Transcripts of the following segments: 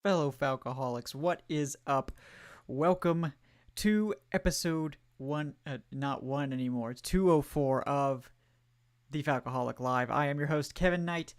Fellow Falcoholics, what is up? Welcome to episode one, not one anymore, it's 204 of the Falcoholic Live. I am your host, Kevin Knight,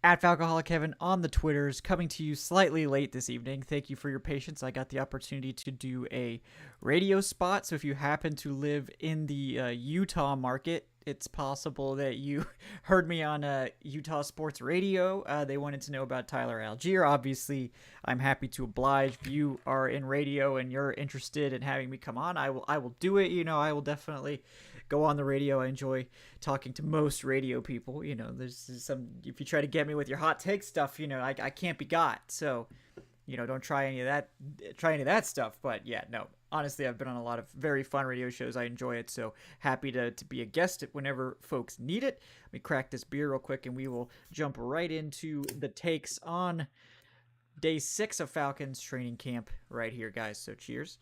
at Falcoholic Kevin on the Twitters, coming to you slightly late this evening. Thank you for your patience. I got the opportunity to do a radio spot, so if you happen to live in the Utah market, it's possible that you heard me on Utah Sports Radio. They wanted to know about Tyler Algier. Obviously, I'm happy to oblige. If you are in radio and you're interested in having me come on, I will do it. I will definitely go on the radio. I enjoy talking to most radio people. There's some, if you try to get me with your hot take stuff, I can't be got. So, don't try any of that stuff. But yeah, no, honestly, I've been on a lot of very fun radio shows. I enjoy it. So happy to be a guest whenever folks need it. Let me crack this beer real quick and we will jump right into the takes on day 6 of Falcons training camp right here, guys. So cheers.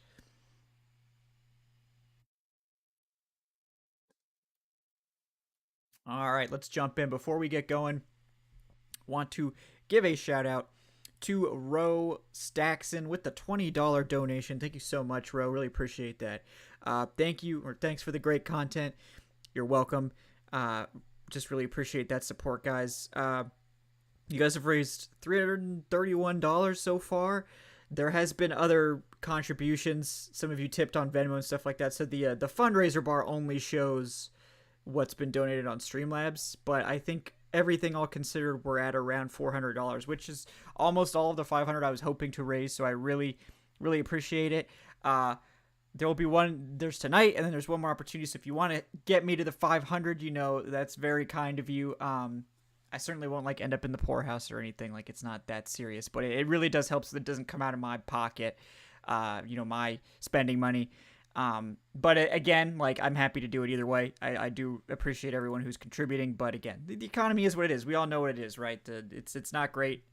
All right, let's jump in. Before we get going, want to give a shout out to Ro Staxon with the $20 donation. Thank you so much, Ro. Really appreciate that. Thanks for the great content. You're welcome. Just really appreciate that support, guys. You guys have raised $331 so far. There has been other contributions. Some of you tipped on Venmo and stuff like that. So the fundraiser bar only shows what's been donated on Streamlabs, but I think everything all considered, we're at around $400, which is almost all of the $500 I was hoping to raise. So I really, really appreciate it. There will be there's tonight, and then there's one more opportunity. So if you want to get me to the 500, that's very kind of you. I certainly won't end up in the poorhouse or anything. It's not that serious, but it really does help so that it doesn't come out of my pocket, my spending money. But again, I'm happy to do it either way. I do appreciate everyone who's contributing, but again, the economy is what it is. We all know what it is, right? It's not great.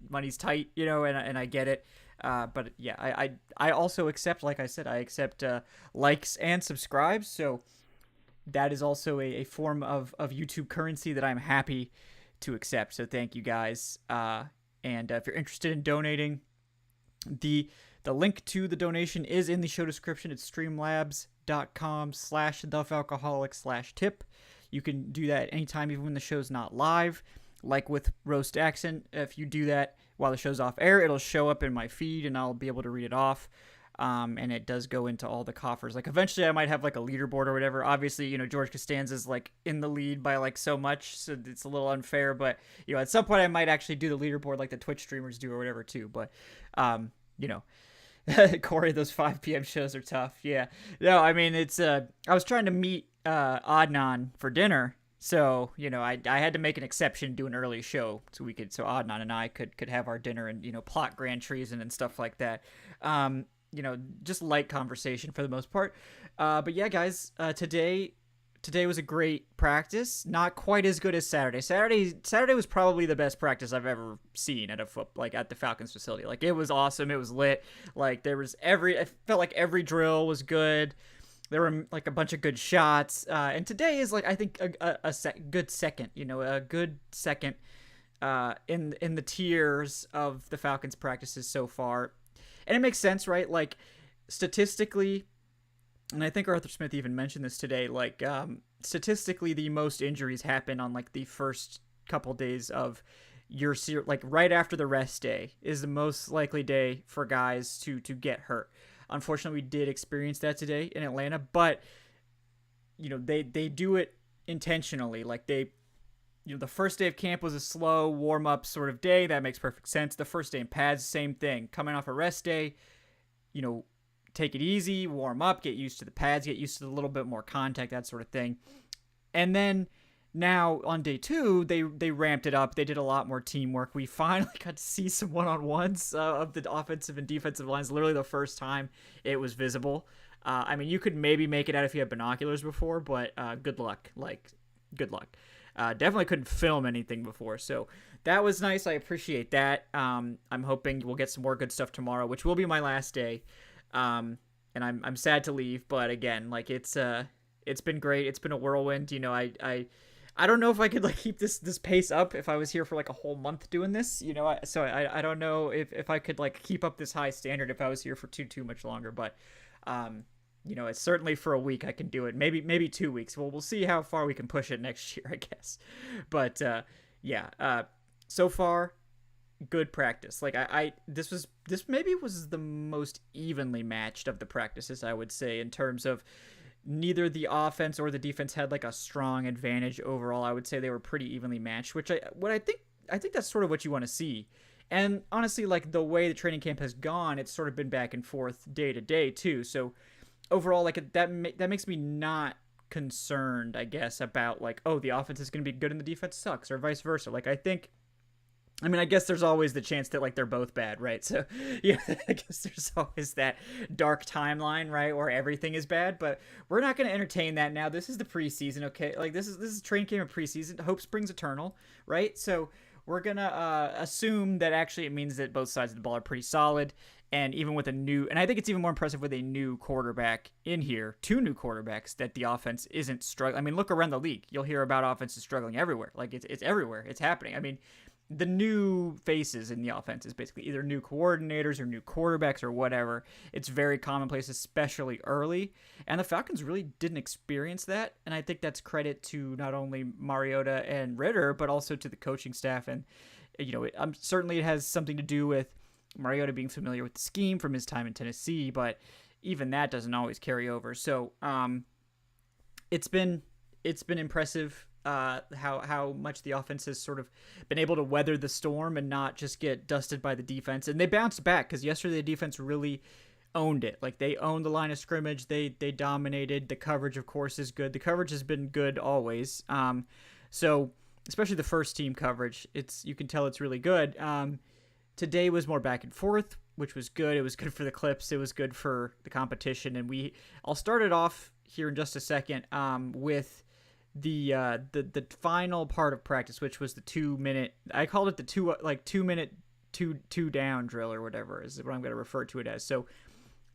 Money's tight, and I get it. But yeah, I also accept, like I said, I accept likes and subscribes. So that is also a form of YouTube currency that I'm happy to accept. So thank you guys. And if you're interested in donating, the link to the donation is in the show description. It's streamlabs.com/thefalcoholic/tip. You can do that anytime, even when the show's not live. Like with Roast Accent, if you do that while the show's off air, it'll show up in my feed and I'll be able to read it off. And it does go into all the coffers. Eventually I might have a leaderboard or whatever. Obviously, George Costanza's in the lead by so much, so it's a little unfair. But, at some point I might actually do the leaderboard like the Twitch streamers do or whatever too. But, Corey, those 5 p.m. shows are tough. Yeah. No, I mean, it's, I was trying to meet Adnan for dinner. So, I had to make an exception, do an early show so Adnan and I could have our dinner and, plot grand treason and stuff like that. Just light conversation for the most part. But yeah, guys, today was a great practice. Not quite as good as Saturday. Saturday was probably the best practice I've ever seen at at the Falcons facility. It was awesome. It was lit. I felt like every drill was good. There were a bunch of good shots. And today is I think a good second, a good second in the tiers of the Falcons practices so far. And it makes sense, right? Statistically, and I think Arthur Smith even mentioned this today, statistically, the most injuries happen on the first couple days of your right after the rest day is the most likely day for guys to get hurt. Unfortunately, we did experience that today in Atlanta, but they do it intentionally. The first day of camp was a slow warm-up sort of day. That makes perfect sense. The first day in pads, same thing. Coming off a rest day, take it easy, warm up, get used to the pads, get used to a little bit more contact, that sort of thing. And then now on day 2, they ramped it up. They did a lot more teamwork. We finally got to see some one-on-ones of the offensive and defensive lines. Literally the first time it was visible. I mean, you could maybe make it out if you had binoculars before, but good luck. Good luck. Definitely couldn't film anything before, so that was nice. I appreciate that. I'm hoping we'll get some more good stuff tomorrow, which will be my last day. And I'm sad to leave, but again, it's been great. It's been a whirlwind. I I don't know if I could like keep this pace up if I was here for like a whole month doing this, you know. I don't know if I could like keep up this high standard if I was here for too much longer. But um, it's certainly for a week I can do it. Maybe 2 weeks. Well, we'll see how far we can push it next year, I guess. But yeah. So far, good practice. Like I this maybe was the most evenly matched of the practices, I would say, in terms of neither the offense or the defense had like a strong advantage overall. I would say they were pretty evenly matched, which I think that's sort of what you want to see. And honestly, like the way the training camp has gone, it's sort of been back and forth day to day too. So overall, like that makes me not concerned, I guess, about like, oh, the offense is going to be good and the defense sucks, or vice versa. Like I mean, I guess there's always the chance that like they're both bad, right? So yeah, I guess there's always that dark timeline, right, where everything is bad. But we're not going to entertain that now. This is the preseason, okay? Like this is training camp of preseason. Hope springs eternal, right? So we're gonna assume that actually it means that both sides of the ball are pretty solid. And even with and I think it's even more impressive with a new quarterback in here, two new quarterbacks, that the offense isn't struggling. I mean, look around the league. You'll hear about offenses struggling everywhere. Like it's everywhere. It's happening. I mean, the new faces in the offense is basically either new coordinators or new quarterbacks or whatever. It's very commonplace, especially early. And the Falcons really didn't experience that. And I think that's credit to not only Mariota and Ritter, but also to the coaching staff. And, certainly it has something to do with Mariota being familiar with the scheme from his time in Tennessee, but even that doesn't always carry over. So it's been impressive how much the offense has sort of been able to weather the storm and not just get dusted by the defense. And they bounced back because yesterday the defense really owned it. Like they owned the line of scrimmage. They dominated. The coverage, of course, is good. The coverage has been good always. So especially the first team coverage, you can tell it's really good. Today was more back and forth, which was good. It was good for the clips. It was good for the competition. And I'll start it off here in just a second with the final part of practice, which was the 2 minute. I called it the 2 minute two down drill or whatever is what I'm going to refer to it as. So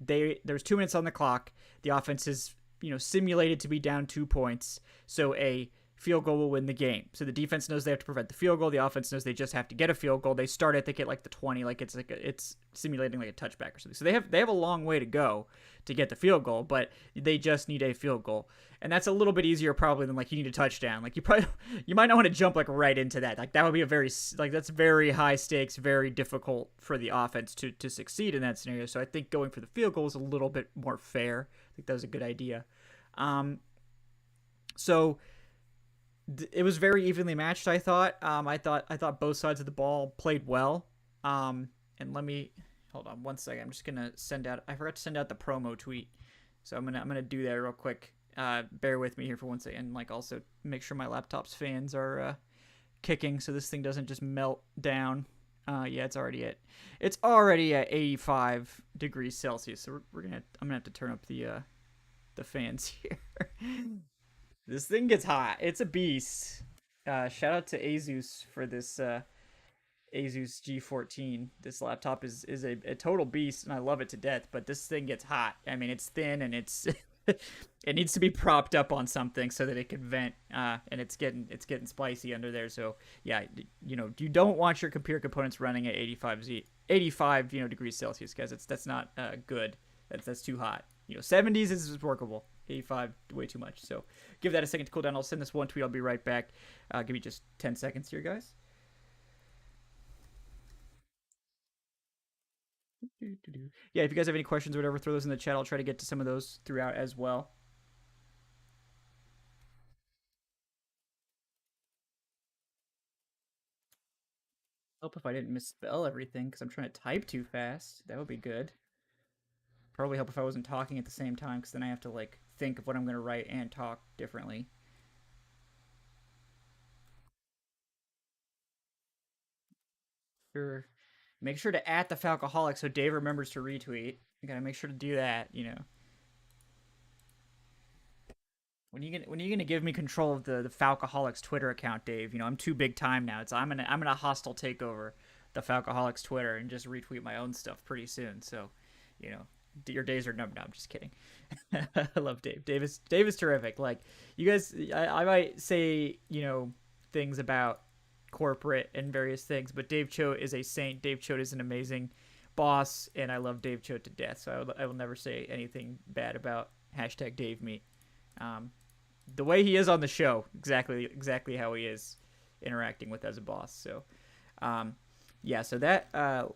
there's 2 minutes on the clock. The offense is simulated to be down 2 points. So a field goal will win the game. So the defense knows they have to prevent the field goal. The offense knows they just have to get a field goal. They start, I think, at like the 20, like it's simulating like a touchback or something. So they have a long way to go to get the field goal, but they just need a field goal. And that's a little bit easier probably than like you need a touchdown. Like you might not want to jump like right into that. Like that would be that's very high stakes, very difficult for the offense to succeed in that scenario. So I think going for the field goal is a little bit more fair. I think that was a good idea. So it was very evenly matched. I thought. I thought both sides of the ball played well. And let me hold on one second. I'm just gonna send out. I forgot to send out the promo tweet, so I'm gonna do that real quick. Bear with me here for one second. And like also make sure my laptop's fans are kicking, so this thing doesn't just melt down. Yeah, it's already at 85 degrees Celsius. So I'm gonna have to turn up the fans here. This thing gets hot. It's a beast. Shout out to Asus for this Asus G14. This laptop is a total beast, and I love it to death. But this thing gets hot. I mean, it's thin and it's it needs to be propped up on something so that it can vent. And it's getting spicy under there. So yeah, you don't want your computer components running at 85 degrees Celsius, guys. That's not good. That's too hot. 70s is workable. 85 way too much. So give that a second to cool down. I'll send this one tweet. I'll be right back. Give me just 10 seconds here, guys. Yeah, if you guys have any questions or whatever, throw those in the chat. I'll try to get to some of those throughout as well. Help if I didn't misspell everything because I'm trying to type too fast. That would be good. Probably help if I wasn't talking at the same time because then I have to like think of what I'm going to write and talk differently. Sure. Make sure to at the Falcoholic so Dave remembers to retweet. You gotta make sure to do that. When you gonna give me control of the Falcoholic's Twitter account, Dave? I'm too big time now. I'm gonna hostile take over the Falcoholic's Twitter and just retweet my own stuff pretty soon. So, your days are numb. No, I'm just kidding. I love Dave. Dave is terrific. Like you guys, I might say things about corporate and various things, but Dave Choate is a saint. Dave Choate is an amazing boss, and I love Dave Choate to death. So I will never say anything bad about hashtag Dave Meat. The way he is on the show, exactly how he is interacting with as a boss. So, yeah. So that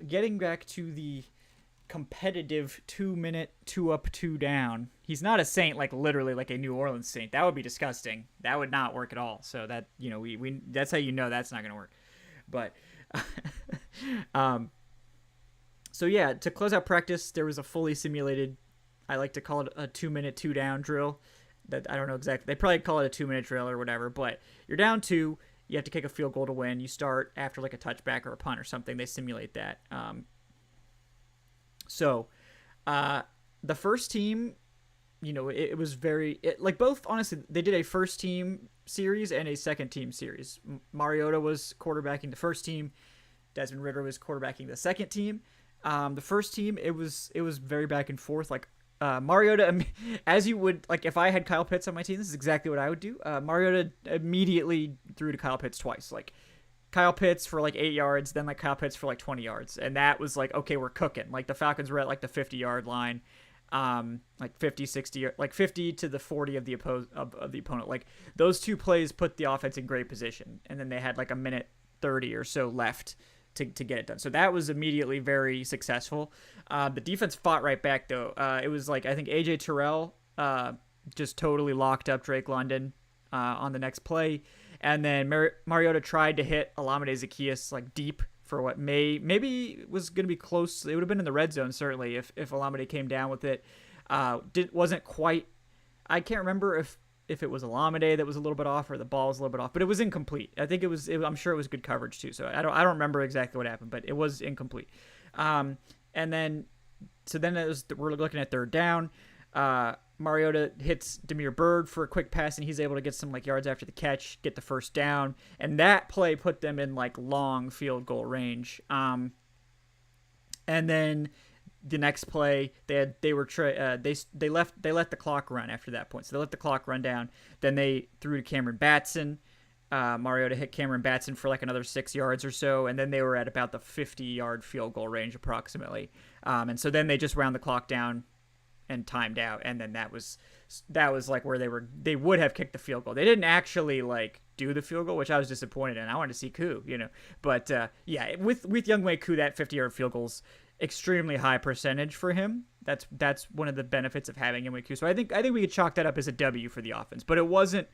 getting back to the competitive 2-minute 2 up 2 down. He's not a saint like literally like a New Orleans Saint. That would be disgusting. That would not work at all. So that we that's how that's not gonna work. But so yeah, to close out practice, there was a fully simulated, I like to call it a 2-minute 2 down drill. That I don't know exactly. They probably call it a 2-minute drill or whatever. But you're down 2. You have to kick a field goal to win. You start after like a touchback or a punt or something. They simulate that. So, the first team, it was like both, honestly, they did a first team series and a second team series. Mariota was quarterbacking the first team. Desmond Ridder was quarterbacking the second team. The first team, it was very back and forth. Like, Mariota, as you would, like if I had Kyle Pitts on my team, this is exactly what I would do. Mariota immediately threw to Kyle Pitts twice. Like, Kyle Pitts for like 8 yards, then like Kyle Pitts for like 20 yards. And that was like, okay, we're cooking. Like the Falcons were at like the 50-yard line, like 50, 60, like 50 to the 40 of the opponent. Like those two plays put the offense in great position. And then they had like a minute 30 or so left to get it done. So that was immediately very successful. The defense fought right back though. It was like, I think AJ Terrell just totally locked up Drake London on the next play. And then Mariota tried to hit Olamide Zaccheaus like deep for what maybe was going to be close. It would have been in the red zone certainly if Olamide came down with it. Wasn't quite. I can't remember if it was Olamide that was a little bit off or the ball was a little bit off, but it was incomplete. I think it was. I'm sure it was good coverage too. So I don't remember exactly what happened, but it was incomplete. And then we're looking at third down. Mariota hits Damiere Byrd for a quick pass, and he's able to get some like yards after the catch, get the first down, and that play put them in like long field goal range. And then the next play, they let the clock run after that point, so they let the clock run down. Then they threw to Cameron Batson. Mariota hit Cameron Batson for like another 6 yards or so, and then they were at about the 50-yard field goal range approximately. And so then they just wound the clock down and timed out, and then that was like where they would have kicked the field goal. They didn't actually like do the field goal, which I was disappointed in. I wanted to see Koo, but yeah, with Younghoe Koo, that 50-yard field goal's extremely high percentage for him. That's one of the benefits of having Younghoe Koo. So I think we could chalk that up as a W for the offense, but it wasn't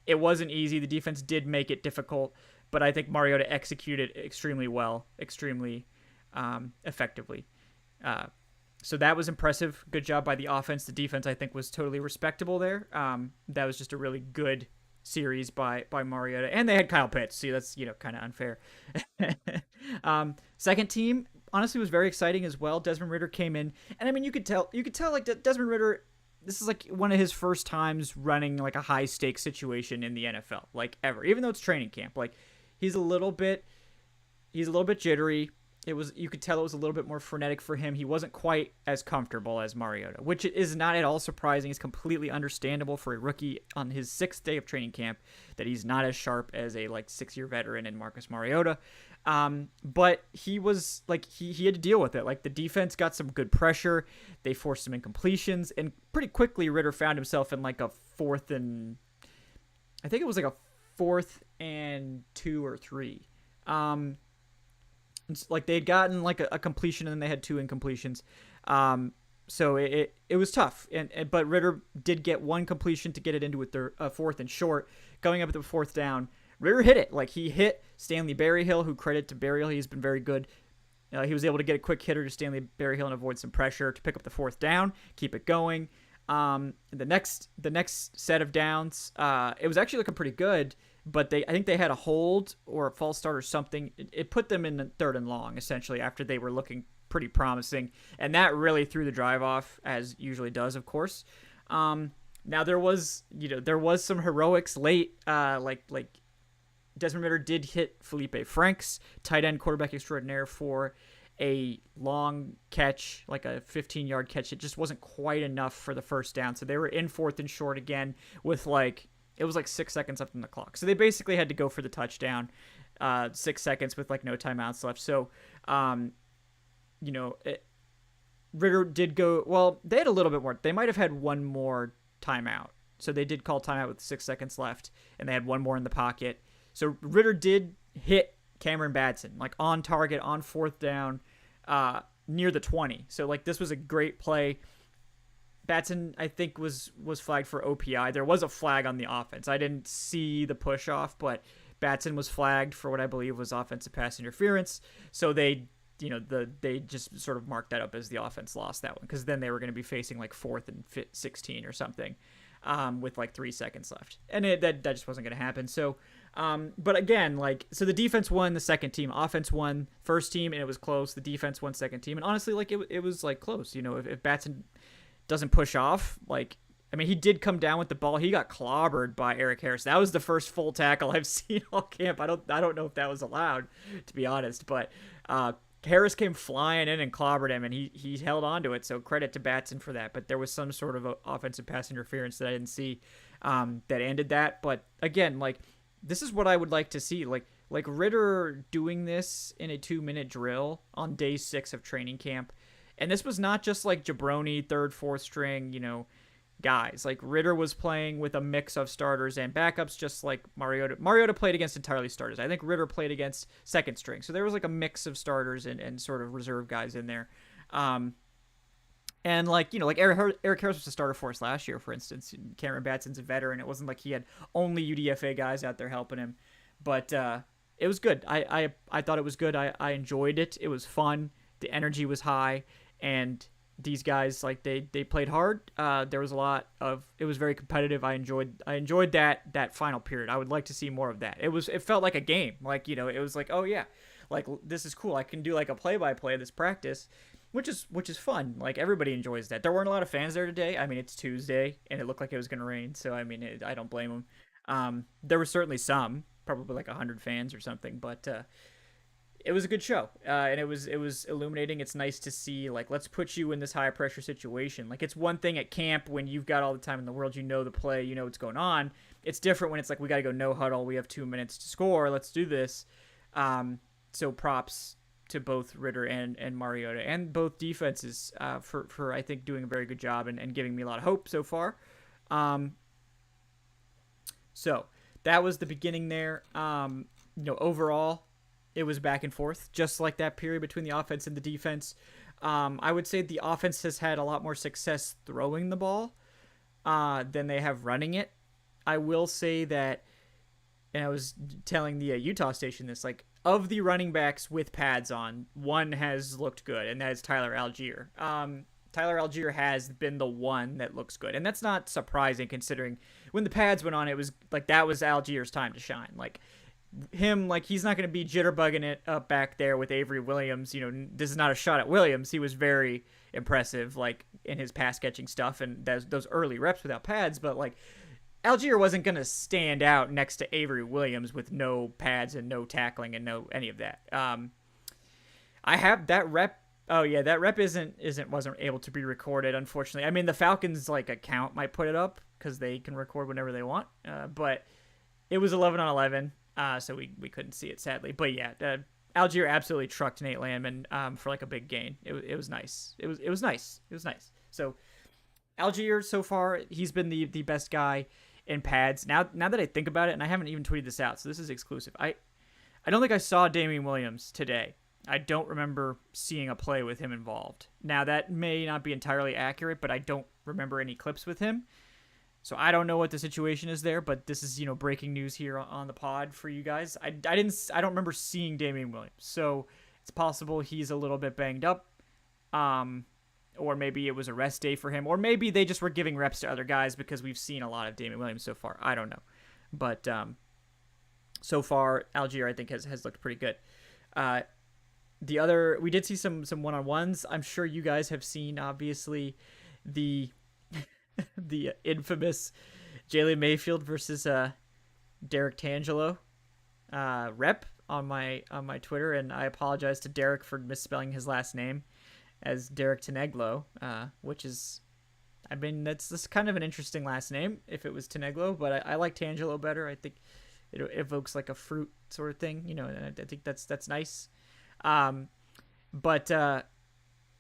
easy. The defense did make it difficult, but I think Mariota executed extremely well, extremely effectively. So that was impressive. Good job by the offense. The defense, I think, was totally respectable there. That was just a really good series by Mariota. And they had Kyle Pitts. See, that's, kind of unfair. Second team, honestly, was very exciting as well. Desmond Ridder came in. And, I mean, you could tell like Desmond Ridder, this is like one of his first times running like a high-stakes situation in the NFL, like ever. Even though it's training camp. Like, he's a little bit jittery. You could tell it was a little bit more frenetic for him. He wasn't quite as comfortable as Mariota, which is not at all surprising. It's completely understandable for a rookie on his 6th day of training camp that he's not as sharp as a like 6-year veteran in Marcus Mariota. But he was like, he had to deal with it. Like the defense got some good pressure. They forced some incompletions, and pretty quickly Ridder found himself in like a 4th and 2 or 3. Like they had gotten like a completion, and then they had 2 incompletions. So it was tough. But Ridder did get one completion to get it into a 4th and short. Going up at the 4th down, Ridder hit it. Like he hit Stanley Berryhill, who credit to Berryhill, he's been very good. He was able to get a quick hitter to Stanley Berryhill and avoid some pressure to pick up the 4th down, keep it going. The next set of downs, it was actually looking pretty good. But I think they had a hold or a false start or something. It put them in the 3rd and long, essentially, after they were looking pretty promising. And that really threw the drive off, as usually does, of course. Now, there was some heroics late. Like Desmond Ridder did hit Felipe Franks, tight end quarterback extraordinaire for a long catch, like a 15-yard catch. It just wasn't quite enough for the first down. So they were in 4th and short again with it was like 6 seconds left on the clock. So they basically had to go for the touchdown, 6 seconds with like no timeouts left. So, you know, Ritter did go, well, they had a little bit more. They might have had one more timeout. So they did call timeout with 6 seconds left, and they had one more in the pocket. So Ritter did hit Cameron Batson, like on target, on 4th down, near the 20. So, like, this was a great play. Batson, I think, was flagged for OPI. There was a flag on the offense. I didn't see the push off, but Batson was flagged for what I believe was offensive pass interference. So they just sort of marked that up as the offense lost that one, because then they were going to be facing like 4th and 16 or something, with like 3 seconds left, and that just wasn't going to happen. So, but again, like, so the defense won, the second team, offense won first team, and it was close. The defense won second team, and honestly, like, it was like close. You know, if Batson doesn't push off, like, I mean, he did come down with the ball. He got clobbered by Eric Harris. That was the first full tackle I've seen all camp. I don't know if that was allowed, to be honest, but Harris came flying in and clobbered him, and he held on to it, so credit to Batson for that. But there was some sort of offensive pass interference that I didn't see, that ended that. But again, like, this is what I would like to see. Like Ritter doing this in a 2-minute drill on day 6 of training camp. And this was not just like jabroni, 3rd, 4th string, you know, guys. Like, Ritter was playing with a mix of starters and backups, just like Mariota. Mariota played against entirely starters. I think Ritter played against 2nd string. So there was like a mix of starters and sort of reserve guys in there. And, like, you know, like Eric Harris was a starter for us last year, for instance. Cameron Batson's a veteran. It wasn't like he had only UDFA guys out there helping him. But it was good. I thought it was good. I enjoyed it. It was fun. The energy was high. And these guys, like, they played hard. There was a lot of, it was very competitive. I enjoyed that final period. I would like to see more of that. It felt like a game. Like, you know, it was like, oh yeah, like, this is cool. I can do like a play-by-play of this practice, which is fun. Like, everybody enjoys that. There weren't a lot of fans there today. I mean, it's Tuesday and it looked like it was going to rain. So, I mean, I don't blame them. There were certainly some, probably like 100 fans or something, but, it was a good show, and it was illuminating. It's nice to see, like, let's put you in this high pressure situation. Like, it's one thing at camp when you've got all the time in the world, you know the play, you know what's going on. It's different when it's like, we got to go no huddle, we have 2 minutes to score, let's do this. So props to both Ritter and Mariota and both defenses for I think doing a very good job and giving me a lot of hope so far. So that was the beginning there. You know, overall, it was back and forth, just like that period between the offense and the defense. I would say the offense has had a lot more success throwing the ball than they have running it. I will say that, and I was telling the Utah station this, like, of the running backs with pads on, one has looked good, and that is Tyler Algier. Tyler Algier has been the one that looks good, and that's not surprising considering when the pads went on, it was like that was Algier's time to shine. Like, him, like, he's not going to be jitterbugging it up back there with Avery Williams. You know, this is not a shot at Williams. He was very impressive, like, in his pass catching stuff and those early reps without pads. But, like, Algier wasn't going to stand out next to Avery Williams with no pads and no tackling and no any of that. I have that rep. Oh yeah, that rep wasn't able to be recorded, unfortunately. I mean, the Falcons, like, account might put it up because they can record whenever they want. But it was 11 on 11. So we couldn't see it, sadly. But yeah, Algier absolutely trucked Nate Landman for like a big gain. It was nice. It was nice. It was nice. So Algier, so far, he's been the best guy in pads. Now that I think about it, and I haven't even tweeted this out, so this is exclusive. I don't think I saw Damian Williams today. I don't remember seeing a play with him involved. Now, that may not be entirely accurate, but I don't remember any clips with him. So I don't know what the situation is there, but this is, you know, breaking news here on the pod for you guys. I don't remember seeing Damian Williams. So it's possible he's a little bit banged up. Or maybe it was a rest day for him, or maybe they just were giving reps to other guys because we've seen a lot of Damian Williams so far. I don't know. But so far, Algier, I think, has looked pretty good. We did see some one-on-ones. I'm sure you guys have seen, obviously, the infamous Jalen Mayfield versus Derek Tangelo rep. on my Twitter, and I apologize to Derek for misspelling his last name as Derek Teneglo, which is, I mean, that's kind of an interesting last name if it was Teneglo, but I like Tangelo better. I think it evokes like a fruit sort of thing, and I think that's nice. But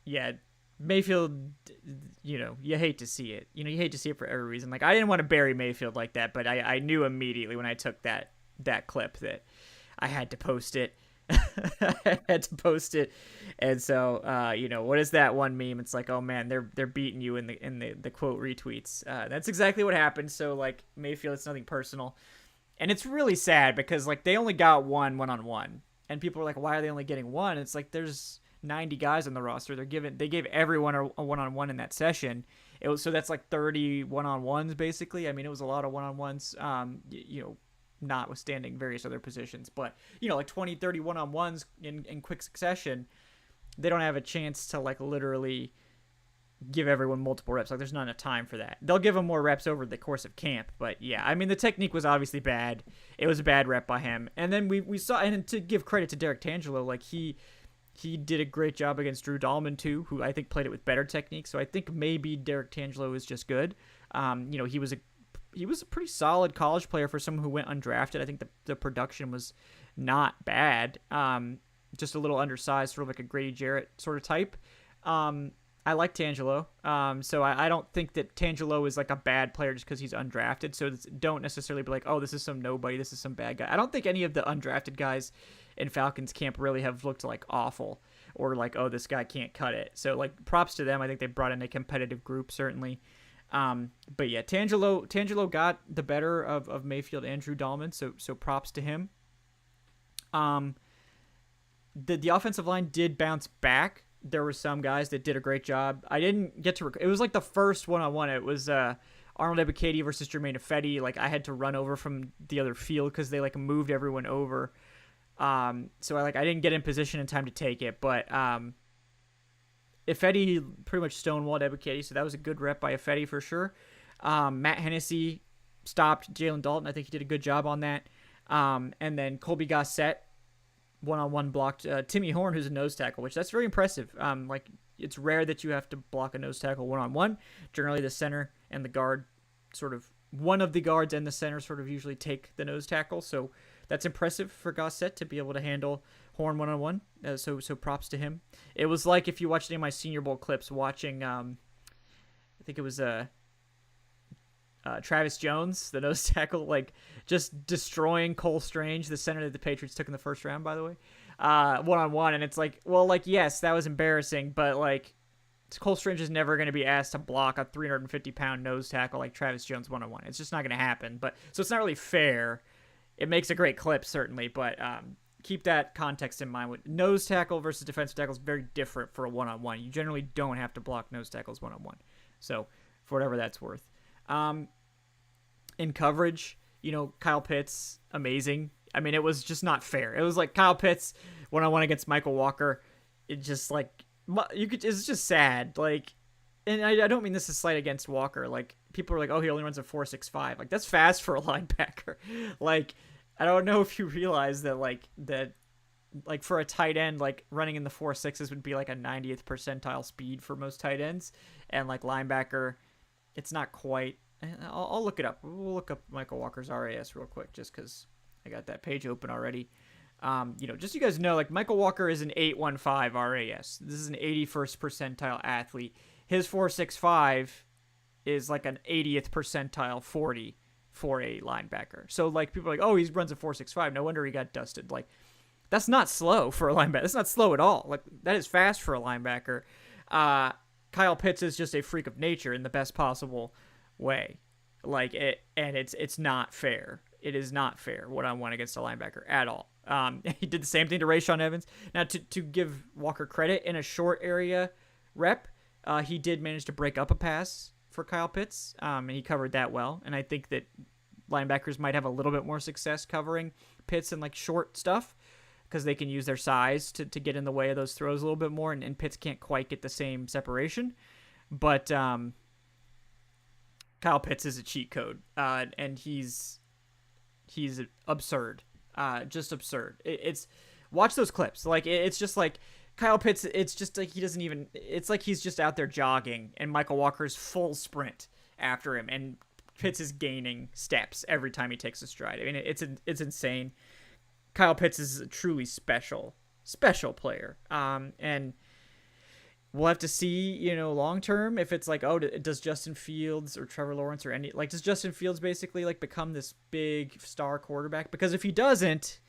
yeah, Mayfield, you hate to see it. You hate to see it for every reason. Like, I didn't want to bury Mayfield like that, but I knew immediately when I took that clip that I had to post it. I had to post it. And so, what is that one meme? It's like, oh man, they're beating you in the quote retweets. That's exactly what happened. So like Mayfield, it's nothing personal. And it's really sad because like they only got one-on-one, and people are like, why are they only getting one? It's like there's 90 guys on the roster. They gave everyone a one-on-one in that session. So that's like 30 one-on-ones basically. I mean, it was a lot of one-on-ones. Notwithstanding various other positions, but like 20, 30 one-on-ones in quick succession, they don't have a chance to like literally give everyone multiple reps. Like, there's not enough time for that. They'll give them more reps over the course of camp, but yeah, I mean, the technique was obviously bad. It was a bad rep by him. And then we saw, and to give credit to Derek Tangelo, like he did a great job against Drew Dahlman too, who I think played it with better technique. So I think maybe Derek Tangelo is just good. He was a pretty solid college player for someone who went undrafted. I think the production was not bad. Just a little undersized, sort of like a Grady Jarrett sort of type. I like Tangelo. So I don't think that Tangelo is like a bad player just because he's undrafted. So don't necessarily be like, oh, this is some nobody, this is some bad guy. I don't think any of the undrafted guys in Falcons camp really have looked like awful or like, oh, this guy can't cut it. So like props to them. I think they brought in a competitive group, certainly. But yeah, Tangelo got the better of Mayfield and Drew Dahlman, so props to him. The offensive line did bounce back. There were some guys that did a great job. I didn't get to it was like the first one-on-one. It was Arnold Ebiketie versus Jermaine Ifedi. Like, I had to run over from the other field because they like moved everyone over. So I didn't get in position in time to take it, but Ifedi pretty much stonewalled Ebiketie, so that was a good rep by Ifedi for sure. Matt Hennessy stopped Jalen Dalton. I think he did a good job on that. And then Colby Gossett one-on-one blocked Timmy Horn, who's a nose tackle, which that's very impressive. Like, it's rare that you have to block a nose tackle one-on-one. Generally, the center and the guard sort of, one of the guards and the center sort of usually take the nose tackle, so that's impressive for Gossett to be able to handle Horn one-on-one. So props to him. It was like if you watched any of my Senior Bowl clips, watching, I think it was Travis Jones, the nose tackle, like just destroying Cole Strange, the center that the Patriots took in the first round, by the way, one-on-one. And it's like, well, like, yes, that was embarrassing, but like Cole Strange is never going to be asked to block a 350-pound nose tackle like Travis Jones one-on-one. It's just not going to happen. But so it's not really fair. It makes a great clip, certainly, but keep that context in mind. Nose tackle versus defensive tackle is very different for a one-on-one. You generally don't have to block nose tackles one-on-one. So for whatever that's worth. In coverage, Kyle Pitts, amazing. I mean, it was just not fair. It was like Kyle Pitts one-on-one against Michael Walker. It just like, it's just sad. Like, and I don't mean this is slight against Walker. Like, people are like, oh, he only runs a 4.65. Like, that's fast for a linebacker. Like, I don't know if you realize that, like for a tight end, like running in the 4.6s would be like a 90th percentile speed for most tight ends. And like linebacker, it's not quite. I'll look it up. We'll look up Michael Walker's RAS real quick just because I got that page open already. Just so you guys know, like Michael Walker is an 8.15 RAS. This is an 81st percentile athlete. His 4.65 is like an 80th percentile 40 for a linebacker. So like people are like, oh, he runs a 4.65. No wonder he got dusted. Like, that's not slow for a linebacker. That's not slow at all. Like, that is fast for a linebacker. Kyle Pitts is just a freak of nature in the best possible way. Like, it's not fair. It is not fair one-on-one against a linebacker at all. He did the same thing to Rashawn Evans. Now, to give Walker credit, in a short area rep, he did manage to break up a pass for Kyle Pitts, and he covered that well. And I think that linebackers might have a little bit more success covering Pitts in like short stuff because they can use their size to get in the way of those throws a little bit more, and Pitts can't quite get the same separation. But Kyle Pitts is a cheat code, and he's absurd. just absurd. It's watch those clips. Like it's just like Kyle Pitts. It's just like he doesn't even. It's like he's just out there jogging, and Michael Walker's full sprint after him, and Pitts is gaining steps every time he takes a stride. I mean, it's insane. Kyle Pitts is a truly special player. And we'll have to see, long term if it's like, oh, does Justin Fields or Trevor Lawrence or does Justin Fields basically like become this big star quarterback? Because if he doesn't,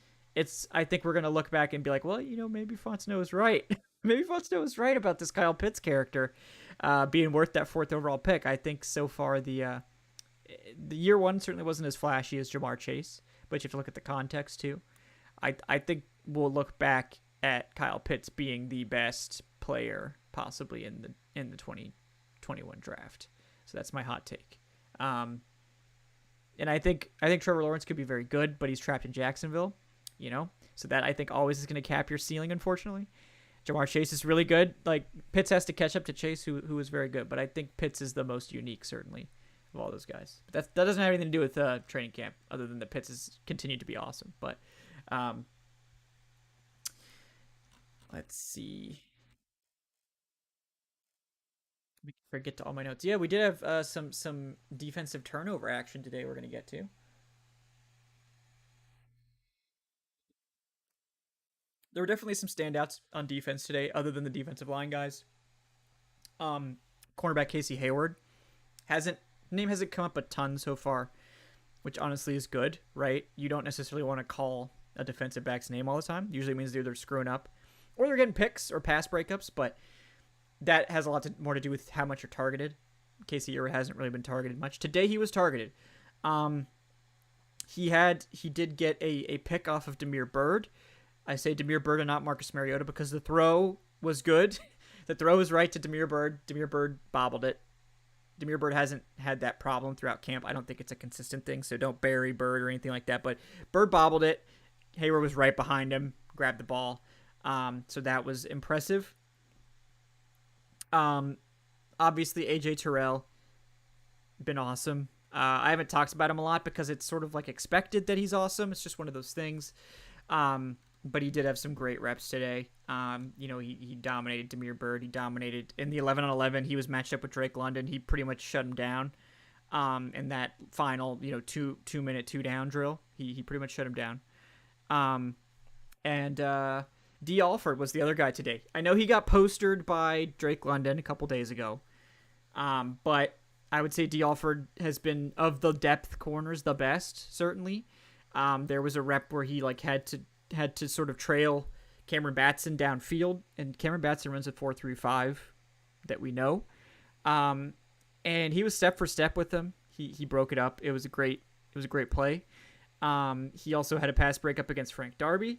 I think we're gonna look back and be like, well, maybe Fontenot was right. Maybe Fontenot was right about this Kyle Pitts character being worth that fourth overall pick. I think so far the year one certainly wasn't as flashy as Jamar Chase, but you have to look at the context too. I think we'll look back at Kyle Pitts being the best player possibly in the 2021 draft. So that's my hot take. And I think Trevor Lawrence could be very good, but he's trapped in Jacksonville, So that I think always is going to cap your ceiling, unfortunately. Jamar Chase is really good. Like Pitts has to catch up to Chase, who is very good, but I think Pitts is the most unique, certainly, of all those guys. But that doesn't have anything to do with training camp, other than that Pitts has continued to be awesome. But let's see. Let me forget to all my notes. Yeah, we did have some defensive turnover action today. We're gonna get to. There were definitely some standouts on defense today, other than the defensive line guys. Cornerback Casey Hayward hasn't come up a ton so far, which honestly is good, right? You don't necessarily want to call a defensive back's name all the time. Usually it means they're either screwing up or they're getting picks or pass breakups, but that has a lot more to do with how much you're targeted. Casey Hayward hasn't really been targeted much. Today he was targeted. He did get a pick off of Damiere Byrd. I say Damiere Byrd and not Marcus Mariota because the throw was good. The throw was right to Damiere Byrd. Damiere Byrd bobbled it. Damiere Byrd hasn't had that problem throughout camp. I don't think it's a consistent thing, so don't bury Byrd or anything like that. But Byrd bobbled it. Hayward was right behind him, grabbed the ball. So that was impressive. Obviously, AJ Terrell, been awesome. I haven't talked about him a lot because it's sort of like expected that he's awesome. It's just one of those things. But he did have some great reps today. He dominated Damiere Byrd. He dominated in the 11-on-11. He was matched up with Drake London. He pretty much shut him down. In that final, 2-minute 2-down drill, he pretty much shut him down. D. Alford was the other guy today. I know he got postered by Drake London a couple days ago. But I would say D. Alford has been, of the depth corners, the best, certainly. There was a rep where he had to sort of trail Cameron Batson downfield, and Cameron Batson runs a 4.35 that we know. And he was step for step with him. He broke it up. It was a great play. He also had a pass breakup against Frank Darby.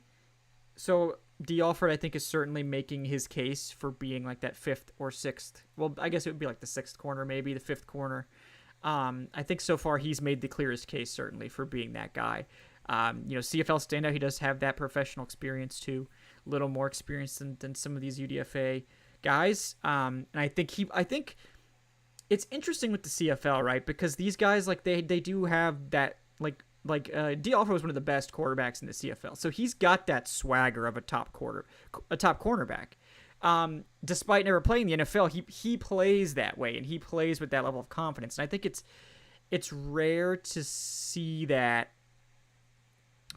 So D. Alford, I think, is certainly making his case for being like that fifth or sixth. Well, I guess it would be like the sixth corner, maybe the fifth corner. I think so far he's made the clearest case, certainly, for being that guy. CFL standout, he does have that professional experience too, a little more experience than some of these UDFA guys. And I think it's interesting with the CFL, right? Because these guys, like they do have that, D. Alford was one of the best quarterbacks in the CFL, so he's got that swagger of a top cornerback. Despite never playing the NFL, he plays that way, and he plays with that level of confidence. And I think it's rare to see that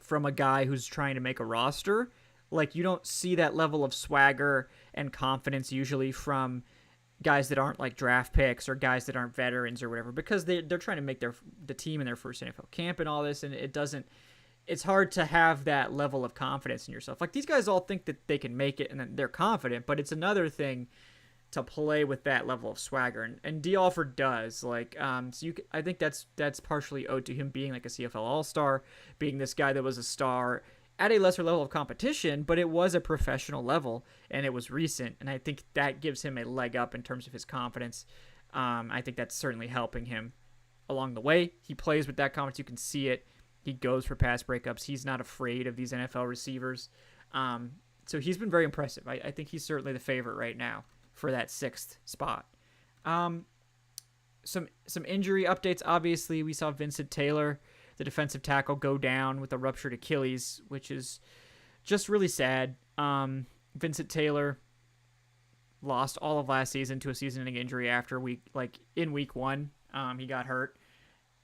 from a guy who's trying to make a roster. Like, you don't see that level of swagger and confidence usually from guys that aren't like draft picks or guys that aren't veterans or whatever, because they're trying to make the team in their first NFL camp and all this, and it's hard to have that level of confidence in yourself. Like, these guys all think that they can make it and they're confident, but it's another thing to play with that level of swagger, and D. Alford does. I think that's partially owed to him being like a CFL All-Star, being this guy that was a star at a lesser level of competition, but it was a professional level, and it was recent, and I think that gives him a leg up in terms of his confidence. I think that's certainly helping him along the way. He plays with that confidence. You can see it. He goes for pass breakups. He's not afraid of these NFL receivers. So he's been very impressive. I think he's certainly the favorite right now for that sixth spot. Some injury updates. Obviously, we saw Vincent Taylor, the defensive tackle go down with a ruptured Achilles, which is just really sad. Vincent Taylor lost all of last season to a season-ending injury after week 1. He got hurt,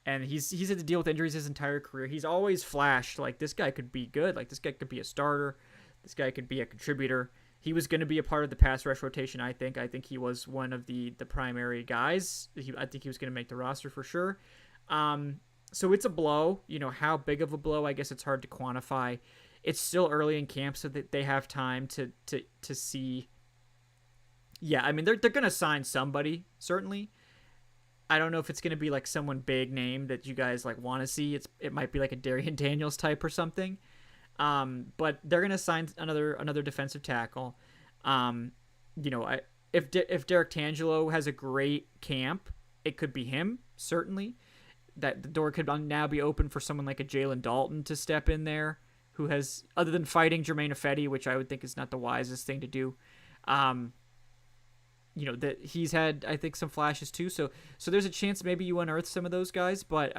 and he's had to deal with injuries his entire career. He's always flashed like this guy could be good, like this guy could be a starter, this guy could be a contributor. He was going to be a part of the pass rush rotation. I think he was one of the primary guys. I think he was going to make the roster for sure. So it's a blow. How big of a blow? I guess it's hard to quantify. It's still early in camp, so that they have time to see. Yeah, I mean they're going to sign somebody certainly. I don't know if it's going to be like someone big name that you guys like want to see. It might be like a Darian Daniels type or something. But they're going to sign another defensive tackle. If Derek Tangelo has a great camp, it could be him, certainly. That the door could now be open for someone like a Jalen Dalton to step in there, who has, other than fighting Jermaine Ifedi, which I would think is not the wisest thing to do. That he's had, I think, some flashes too. So there's a chance maybe you unearth some of those guys, but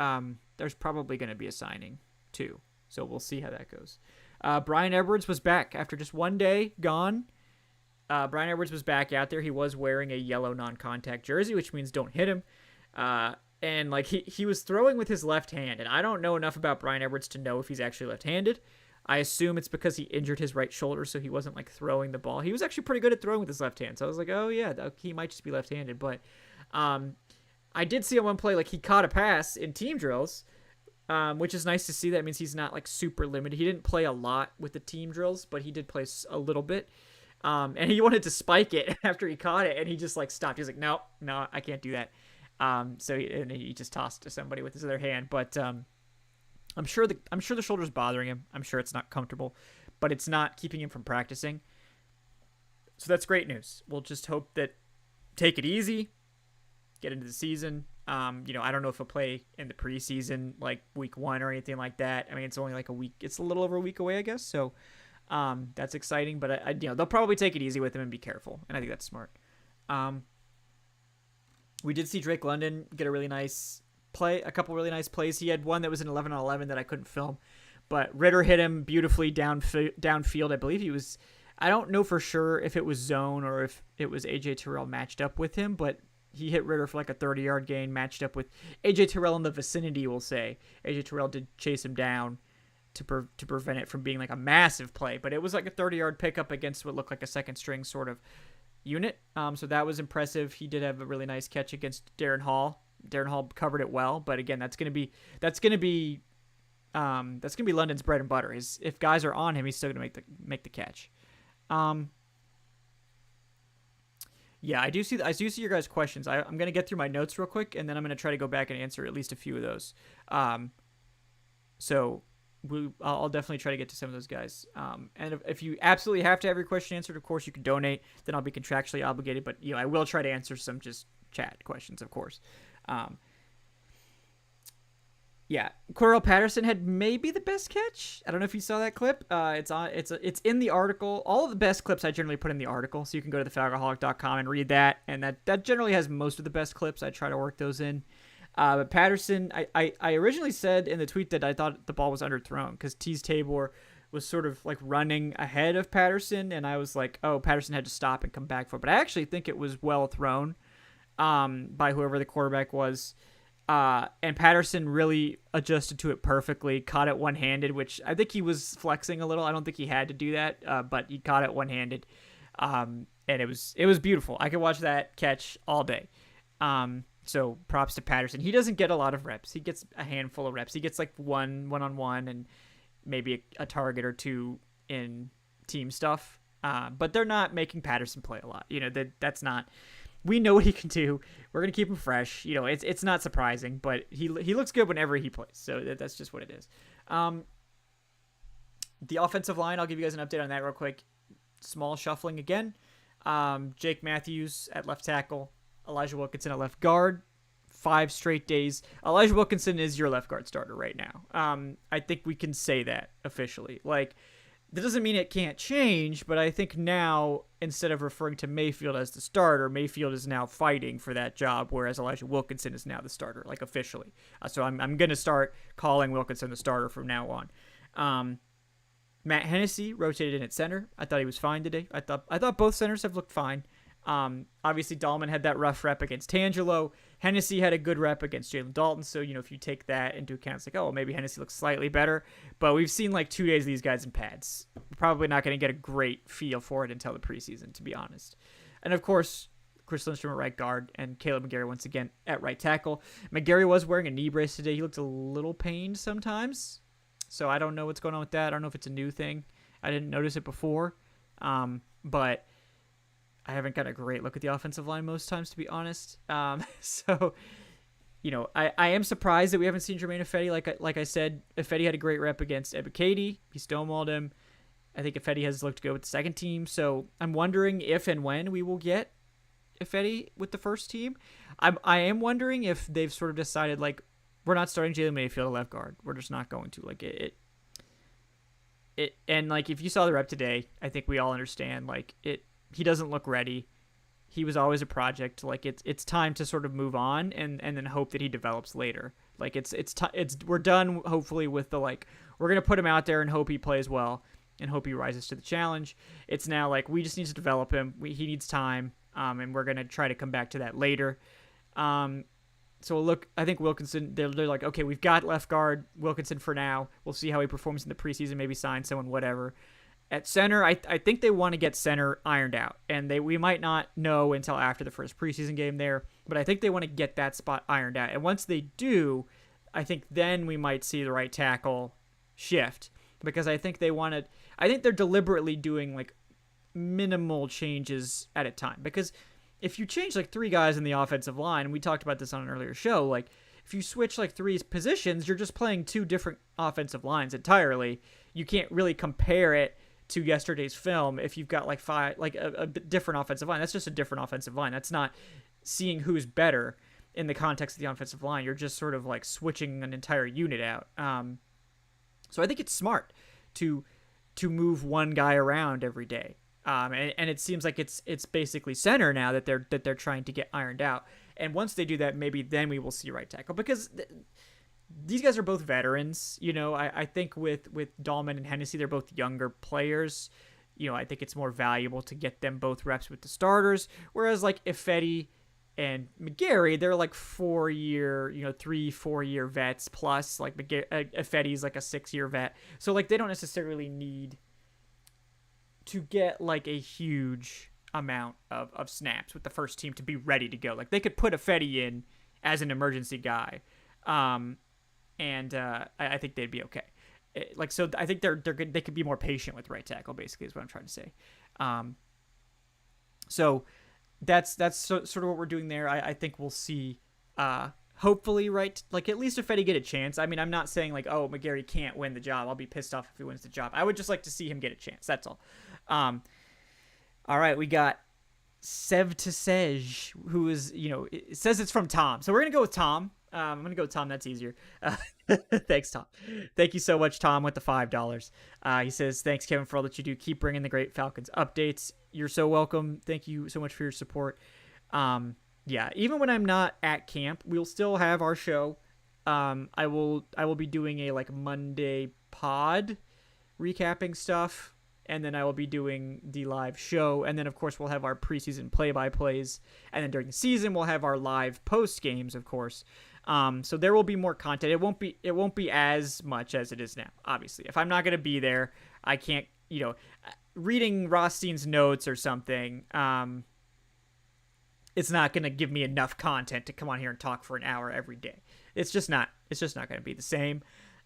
there's probably going to be a signing too. So we'll see how that goes. Bryan Edwards was back after just one day gone. Bryan Edwards was back out there. He was wearing a yellow non-contact jersey, which means don't hit him. And like he was throwing with his left hand, and I don't know enough about Bryan Edwards to know if he's actually left-handed. I assume it's because he injured his right shoulder, so he wasn't like throwing the ball. He was actually pretty good at throwing with his left hand. So I was like, oh yeah, he might just be left-handed. But I did see on one play, like he caught a pass in team drills, which is nice to see. That means he's not like super limited. He didn't play a lot with the team drills, but he did play a little bit. And he wanted to spike it after he caught it, and he just like stopped. He's like, no, I can't do that. So he just tossed to somebody with his other hand. But I'm sure the shoulder's bothering him. I'm sure it's not comfortable, but it's not keeping him from practicing. So that's great news. We'll just hope that take it easy, get into the season. I don't know if he'll play in the preseason, like week 1 or anything like that. I mean, it's only like a week. It's a little over a week away, I guess. So that's exciting, but they'll probably take it easy with him and be careful. And I think that's smart. We did see Drake London get a couple really nice plays. He had one that was an 11-on-11 that I couldn't film, but Ritter hit him beautifully downfield. I believe he was, I don't know for sure if it was zone or if it was AJ Terrell matched up with him, but he hit Ritter for like a 30-yard gain, matched up with AJ Terrell in the vicinity, we'll say. AJ Terrell did chase him down to prevent it from being like a massive play, but it was like a 30-yard pickup against what looked like a second string sort of unit. So that was impressive. He did have a really nice catch against Darren Hall. Darren Hall covered it well, but again, that's going to be London's bread and butter. If guys are on him, he's still going to make the catch. Yeah, I do see your guys' questions. I'm going to get through my notes real quick, and then I'm going to try to go back and answer at least a few of those. So I'll definitely try to get to some of those guys. And if you absolutely have to have your question answered, of course you can donate. Then I'll be contractually obligated, but I will try to answer some just chat questions, of course. Yeah, Cordell Patterson had maybe the best catch. I don't know if you saw that clip. It's in the article. All of the best clips I generally put in the article, so you can go to thefalcoholic.com and read that. And that generally has most of the best clips. I try to work those in. But Patterson, I originally said in the tweet that I thought the ball was underthrown because Tease Tabor was sort of like running ahead of Patterson, and I was like, oh, Patterson had to stop and come back for it. But I actually think it was well thrown by whoever the quarterback was. And Patterson really adjusted to it perfectly, caught it one-handed, which I think he was flexing a little. I don't think he had to do that, but he caught it one-handed. And it was beautiful. I could watch that catch all day. So props to Patterson. He doesn't get a lot of reps. He gets a handful of reps. He gets like one-on-one and maybe a target or two in team stuff. But they're not making Patterson play a lot. That's not... We know what he can do. We're going to keep him fresh. It's not surprising, but he looks good whenever he plays. So that's just what it is. The offensive line, I'll give you guys an update on that real quick. Small shuffling again. Jake Matthews at left tackle. Elijah Wilkinson at left guard. 5 straight days. Elijah Wilkinson is your left guard starter right now. I think we can say that officially. Like, That doesn't mean it can't change, but I think now, instead of referring to Mayfield as the starter, Mayfield is now fighting for that job, whereas Elijah Wilkinson is now the starter, like officially. So I'm going to start calling Wilkinson the starter from now on. Matt Hennessy rotated in at center. I thought he was fine today. I thought both centers have looked fine. Obviously, Dahlman had that rough rep against Tangelo. Hennessy had a good rep against Jalen Dalton. So, if you take that into account, it's like, oh, maybe Hennessy looks slightly better. But we've seen like 2 days of these guys in pads. Probably not going to get a great feel for it until the preseason, to be honest. And of course, Chris Lindstrom at right guard and Caleb McGarry once again at right tackle. McGarry was wearing a knee brace today. He looked a little pained sometimes. So I don't know what's going on with that. I don't know if it's a new thing. I didn't notice it before. But I haven't got a great look at the offensive line most times, to be honest. So, I am surprised that we haven't seen Jermaine Ifedi. Like I said, Ifedi had a great rep against Ebiketie. He stonewalled him. I think Ifedi has looked good with the second team. So I'm wondering if and when we will get Ifedi with the first team. I am wondering if they've sort of decided, like, we're not starting Jalen Mayfield at left guard. We're just not going to. Like, and like, if you saw the rep today, I think we all understand, like, he doesn't look ready. He was always a project. Like, it's time to sort of move on and then hope that he develops later. Like, we're done, hopefully, with the, like, we're going to put him out there and hope he plays well and hope he rises to the challenge. It's now like, we just need to develop him. He needs time. And we're going to try to come back to that later. So look, I think Wilkinson, they're like, okay, we've got left guard Wilkinson for now. We'll see how he performs in the preseason, maybe sign someone, whatever. At center, I think they want to get center ironed out, and we might not know until after the first preseason game there, but I think they want to get that spot ironed out. And once they do, I think then we might see the right tackle shift, because I think they're deliberately doing like minimal changes at a time, because if you change like 3 guys in the offensive line, and we talked about this on an earlier show, like if you switch like 3 positions, you're just playing 2 different offensive lines entirely. You can't really compare it to yesterday's film if you've got like 5, like a different offensive line. That's just a different offensive line. That's not seeing who's better in the context of the offensive line. You're just sort of like switching an entire unit out. So I think it's smart to move one guy around every day. And it seems like it's basically center now that they're trying to get ironed out. And once they do that, maybe then we will see right tackle, because these guys are both veterans. I think with Dahlman and Hennessy, they're both younger players. I think it's more valuable to get them both reps with the starters. Whereas like Ifedi and McGarry, they're like 4-year, 3-4 year vets plus. Like Ifedi's like a 6-year vet, so like they don't necessarily need to get like a huge amount of snaps with the first team to be ready to go. Like they could put Ifedi in as an emergency guy, and I think they'd be okay. So I think they're good. They could be more patient with right tackle, basically, is what I'm trying to say. So that's sort of what we're doing there. I think we'll see. Hopefully, right, like at least Ifedi get a chance. I mean, I'm not saying like, oh, McGarry can't win the job. I'll be pissed off if he wins the job. I would just like to see him get a chance. That's all. All right, we got Sev Tesej, who is, it says it's from Tom. So we're going to go with Tom. I'm going to go with Tom. That's easier. Thanks, Tom. Thank you so much, Tom, with the $5. He says, thanks, Kevin, for all that you do. Keep bringing the great Falcons updates. You're so welcome. Thank you so much for your support. Yeah, even when I'm not at camp, we'll still have our show. I will be doing a like Monday pod recapping stuff, and then I will be doing the live show, and then of course we'll have our preseason play-by-plays, and then during the season we'll have our live post games, of course. So there will be more content. It won't be as much as it is now. Obviously, if I'm not going to be there, I can't, reading Rothstein's notes or something. It's not going to give me enough content to come on here and talk for an hour every day. It's just not going to be the same.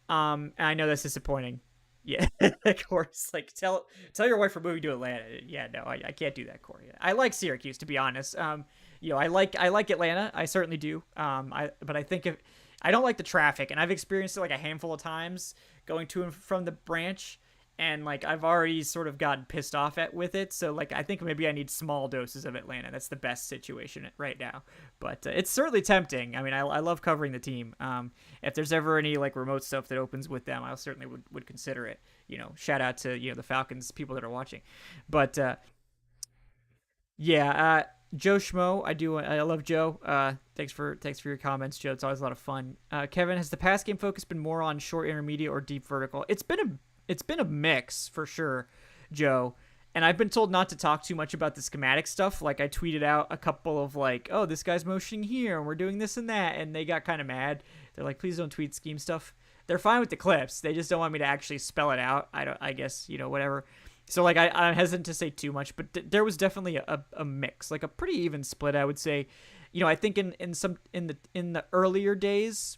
And I know that's disappointing. Yeah, of course. Like tell your wife we're moving to Atlanta. Yeah, no, I can't do that, Corey. I like Syracuse, to be honest. I like Atlanta. I certainly do. But I think I don't like the traffic, and I've experienced it like a handful of times going to and from the branch, and like I've already sort of gotten pissed off at with it. So like I think maybe I need small doses of Atlanta. That's the best situation right now. But it's certainly tempting. I mean, I love covering the team. If there's ever any like remote stuff that opens with them, I certainly would consider it. Shout out to the Falcons people that are watching. But yeah, Joe Schmo, I love Joe. Thanks for your comments, Joe. It's always a lot of fun. Kevin, has the pass game focus been more on short, intermediate, or deep vertical? It's been a mix for sure, Joe. And I've been told not to talk too much about the schematic stuff. Like I tweeted out a couple of like, oh, this guy's motioning here, and we're doing this and that, and they got kind of mad. They're like, please don't tweet scheme stuff. They're fine with the clips. They just don't want me to actually spell it out. I guess whatever. So like I'm hesitant to say too much, but there was definitely a mix, like a pretty even split, I would say. I think in the earlier days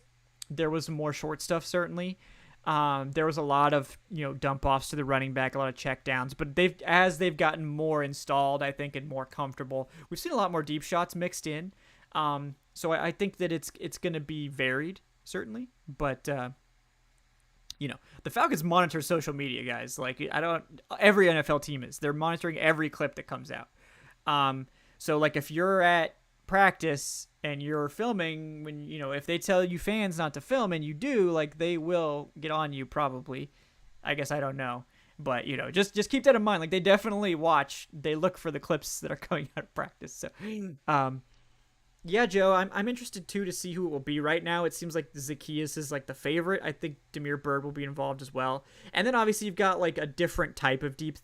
there was more short stuff certainly. There was a lot of dump offs to the running back, a lot of check downs, but as they've gotten more installed, I think, and more comfortable, we've seen a lot more deep shots mixed in. So I think that it's going to be varied certainly, but the Falcons monitor social media, guys. Like every NFL team they're monitoring every clip that comes out. So like if you're at practice and you're filming, when if they tell you fans not to film and you do, like they will get on you probably. I guess I don't know, but just keep that in mind. Like they definitely they look for the clips that are coming out of practice. So yeah, Joe, I'm interested too to see who it will be. Right now, it seems like Zacchaeus is like the favorite. I think Damiere Byrd will be involved as well. And then obviously you've got like a different types of deep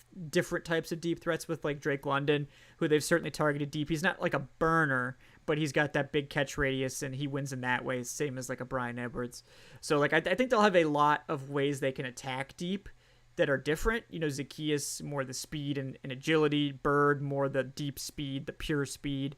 threats with like Drake London, who they've certainly targeted deep. He's not like a burner, but he's got that big catch radius and he wins in that way, same as like a Bryan Edwards. So like I think they'll have a lot of ways they can attack deep that are different. Zacchaeus more the speed and agility, Byrd more the deep speed, the pure speed.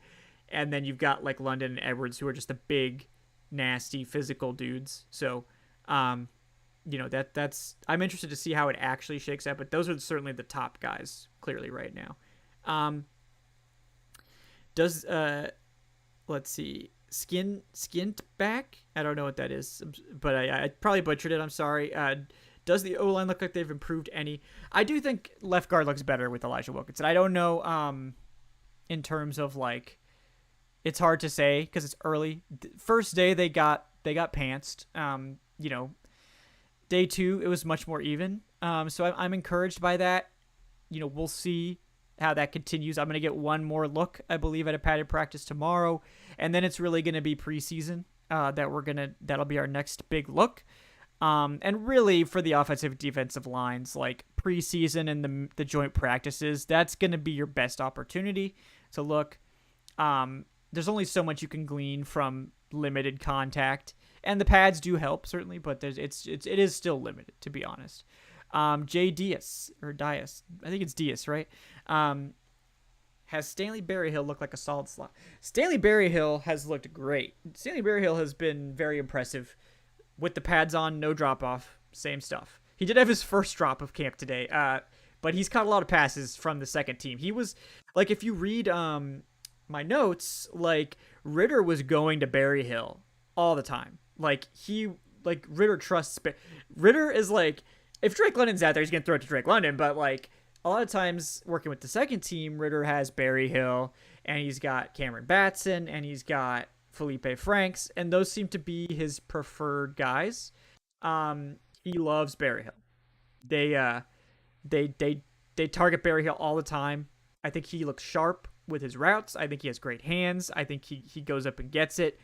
And then you've got like London and Edwards, who are just the big, nasty, physical dudes. So, that's I'm interested to see how it actually shakes out. But those are certainly the top guys, clearly right now. Let's see, skint back? I don't know what that is, but I probably butchered it. I'm sorry. Does the O-line look like they've improved any? I do think left guard looks better with Elijah Wilkinson. I don't know in terms of like. It's hard to say because it's early. First day they got pantsed. Day 2 it was much more even. So I'm encouraged by that. We'll see how that continues. I'm gonna get one more look, I believe, at a padded practice tomorrow, and then it's really gonna be preseason. That'll be our next big look. And really for the offensive defensive lines, like preseason and the joint practices, that's gonna be your best opportunity to look. There's only so much you can glean from limited contact, and the pads do help certainly, but it is still limited, to be honest. Jay Diaz, I think it's Diaz, right? Has Stanley Berryhill looked like a solid slot? Stanley Berryhill has looked great. Stanley Berryhill has been very impressive with the pads on, no drop off, same stuff. He did have his first drop of camp today, but he's caught a lot of passes from the second team. He was like, if you read my notes, like Ritter was going to Berryhill all the time. Like Ritter trusts Ritter is like, if Drake London's out there, he's gonna throw it to Drake London. But like a lot of times working with the second team, Ritter has Berryhill and he's got Cameron Batson and he's got Felipe Franks, and those seem to be his preferred guys. He loves Berryhill. They target Berryhill all the time. I think he looks sharp with his routes. I think he has great hands. I think he goes up and gets it.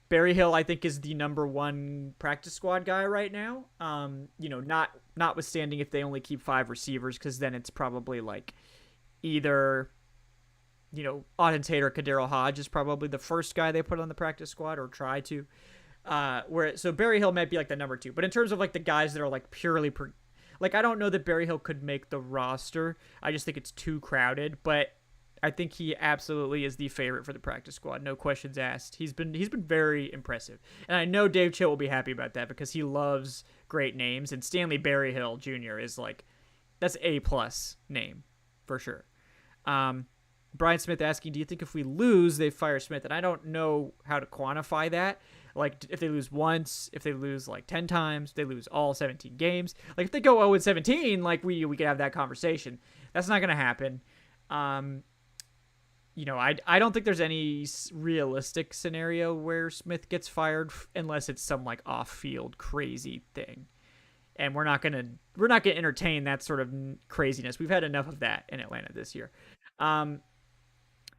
Berryhill, I think, is the number one practice squad guy right now. Notwithstanding if they only keep 5 receivers, because then it's probably like either, Auden Tate or Kadero Hodge is probably the first guy they put on the practice squad or try to. So Berryhill might be like the number 2. But in terms of like the guys that are like purely I don't know that Berryhill could make the roster. I just think it's too crowded, but I think he absolutely is the favorite for the practice squad. No questions asked. He's been very impressive. And I know Dave Chill will be happy about that because he loves great names. And Stanley Berryhill Jr. is like, that's A+ name for sure. Brian Smith asking, do you think if we lose, they fire Smith? And I don't know how to quantify that. Like if they lose once, if they lose like 10 times, if they lose all 17 games. Like if they go 0-17, like we could have that conversation. That's not gonna happen. I don't think there's any realistic scenario where Smith gets fired unless it's some like off-field crazy thing. And we're not gonna entertain that sort of craziness. We've had enough of that in Atlanta this year.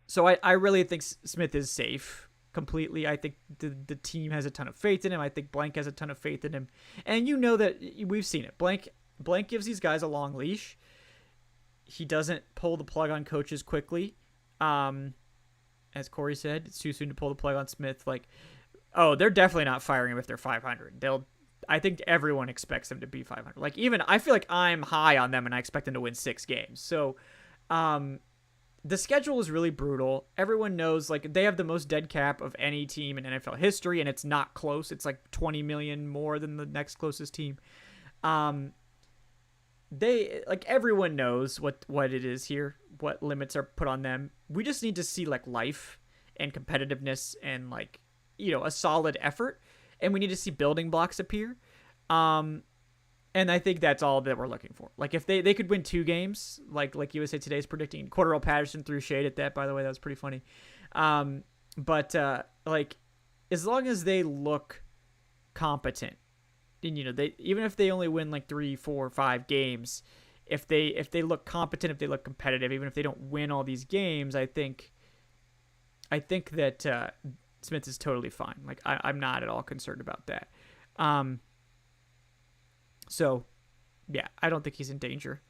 So I really think Smith is safe completely. I think the team has a ton of faith in him. I think Blank has a ton of faith in him. And you know that we've seen it. Blank gives these guys a long leash. He doesn't pull the plug on coaches quickly. As Corey said, it's too soon to pull the plug on Smith. Like, oh, they're definitely not firing him if they're 500. I think everyone expects them to be 500. Like, even I feel like I'm high on them and I expect them to win 6 games. So, the schedule is really brutal. Everyone knows, like, they have the most dead cap of any team in NFL history, and it's not close. It's like 20 million more than the next closest team. Everyone knows what it is here, what limits are put on them. We just need to see like life and competitiveness and like, a solid effort, and we need to see building blocks appear. And I think that's all that we're looking for. Like if they could win 2 games, like USA Today is predicting. Cordero Patterson threw shade at that, by the way. That was pretty funny. But as long as they look competent, and they, even if they only win like 3, 4, 5 games, if they look competent, if they look competitive, even if they don't win all these games, I think that Smith is totally fine. Like I'm not at all concerned about that. So yeah, I don't think he's in danger.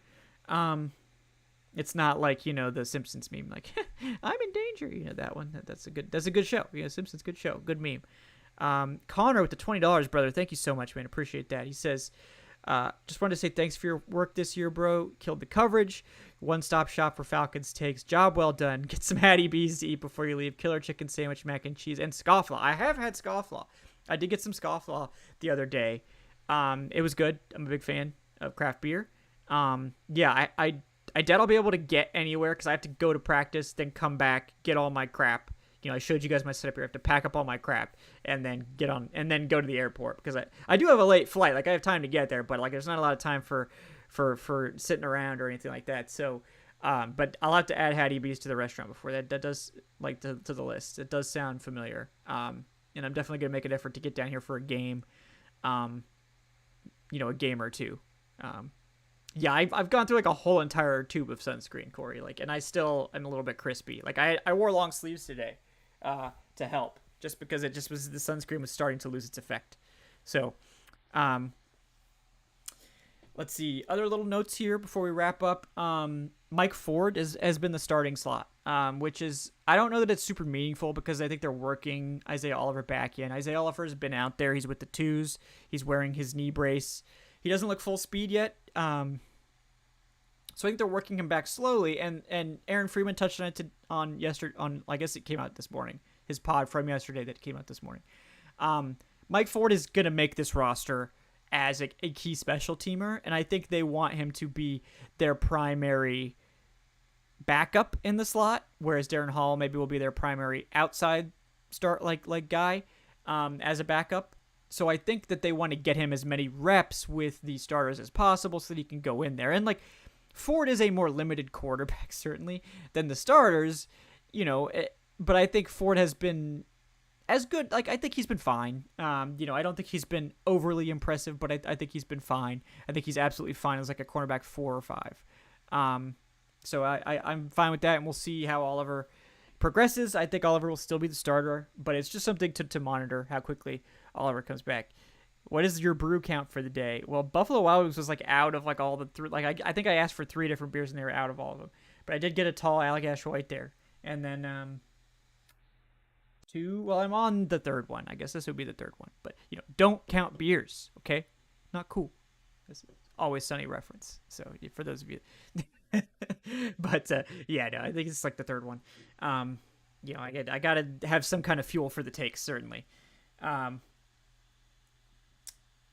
It's not like, the Simpsons meme, like I'm in danger. That one. That's a good show. Simpsons, good show, good meme. Connor with the $20, brother. Thank you so much, man. Appreciate that. He says, just wanted to say thanks for your work this year, bro. Killed the coverage. One-stop shop for Falcons takes. Job well done. Get some Hattie B's to eat before you leave. Killer chicken sandwich, mac and cheese, and scofflaw. I have had scofflaw. I did get some scofflaw the other day. It was good. I'm a big fan of craft beer. Yeah, I doubt I'll be able to get anywhere because I have to go to practice, then come back, get all my crap. I showed you guys my setup here. I have to pack up all my crap and then go to the airport because I do have a late flight. Like I have time to get there, but like there's not a lot of time for sitting around or anything like that. So, but I'll have to add Hattie B's to the restaurant before that. That does like to the list. It does sound familiar. And I'm definitely gonna make an effort to get down here for a game. A game or two. Yeah, I've gone through like a whole entire tube of sunscreen, Corey. Like, and I still am a little bit crispy. Like I wore long sleeves today. To help, just because the sunscreen was starting to lose its effect. So, let's see other little notes here before we wrap up. Mike Ford has been the starting slot, which is, I don't know that it's super meaningful because I think they're working Isaiah Oliver back in. Isaiah Oliver's been out there. He's with the twos. He's wearing his knee brace. He doesn't look full speed yet. So I think they're working him back slowly, and Aaron Freeman touched on it on yesterday. I guess it came out this morning. His pod from yesterday that came out this morning. Mike Ford is gonna make this roster as a key special teamer, and I think they want him to be their primary backup in the slot, whereas Darren Hall maybe will be their primary outside start like guy as a backup. So I think that they want to get him as many reps with the starters as possible so that he can go in there. And like, Ford is a more limited quarterback, certainly, than the starters, but I think Ford has been as good. Like, I think he's been fine. I don't think he's been overly impressive, but I think he's been fine. I think he's absolutely fine as like a cornerback 4 or 5. So I'm fine with that, and we'll see how Oliver progresses. I think Oliver will still be the starter, but it's just something to monitor how quickly Oliver comes back. What is your brew count for the day? Well, Buffalo Wild Wings was like out of like all the three. Like I think I asked for 3 different beers and they were out of all of them. But I did get a tall Allagash White there, and then 2. Well, I'm on the 3rd one. I guess this would be the 3rd one. But don't count beers, okay? Not cool. This is Always Sunny reference. So for those of you, but yeah, no, I think it's like the 3rd one. I gotta have some kind of fuel for the takes, certainly.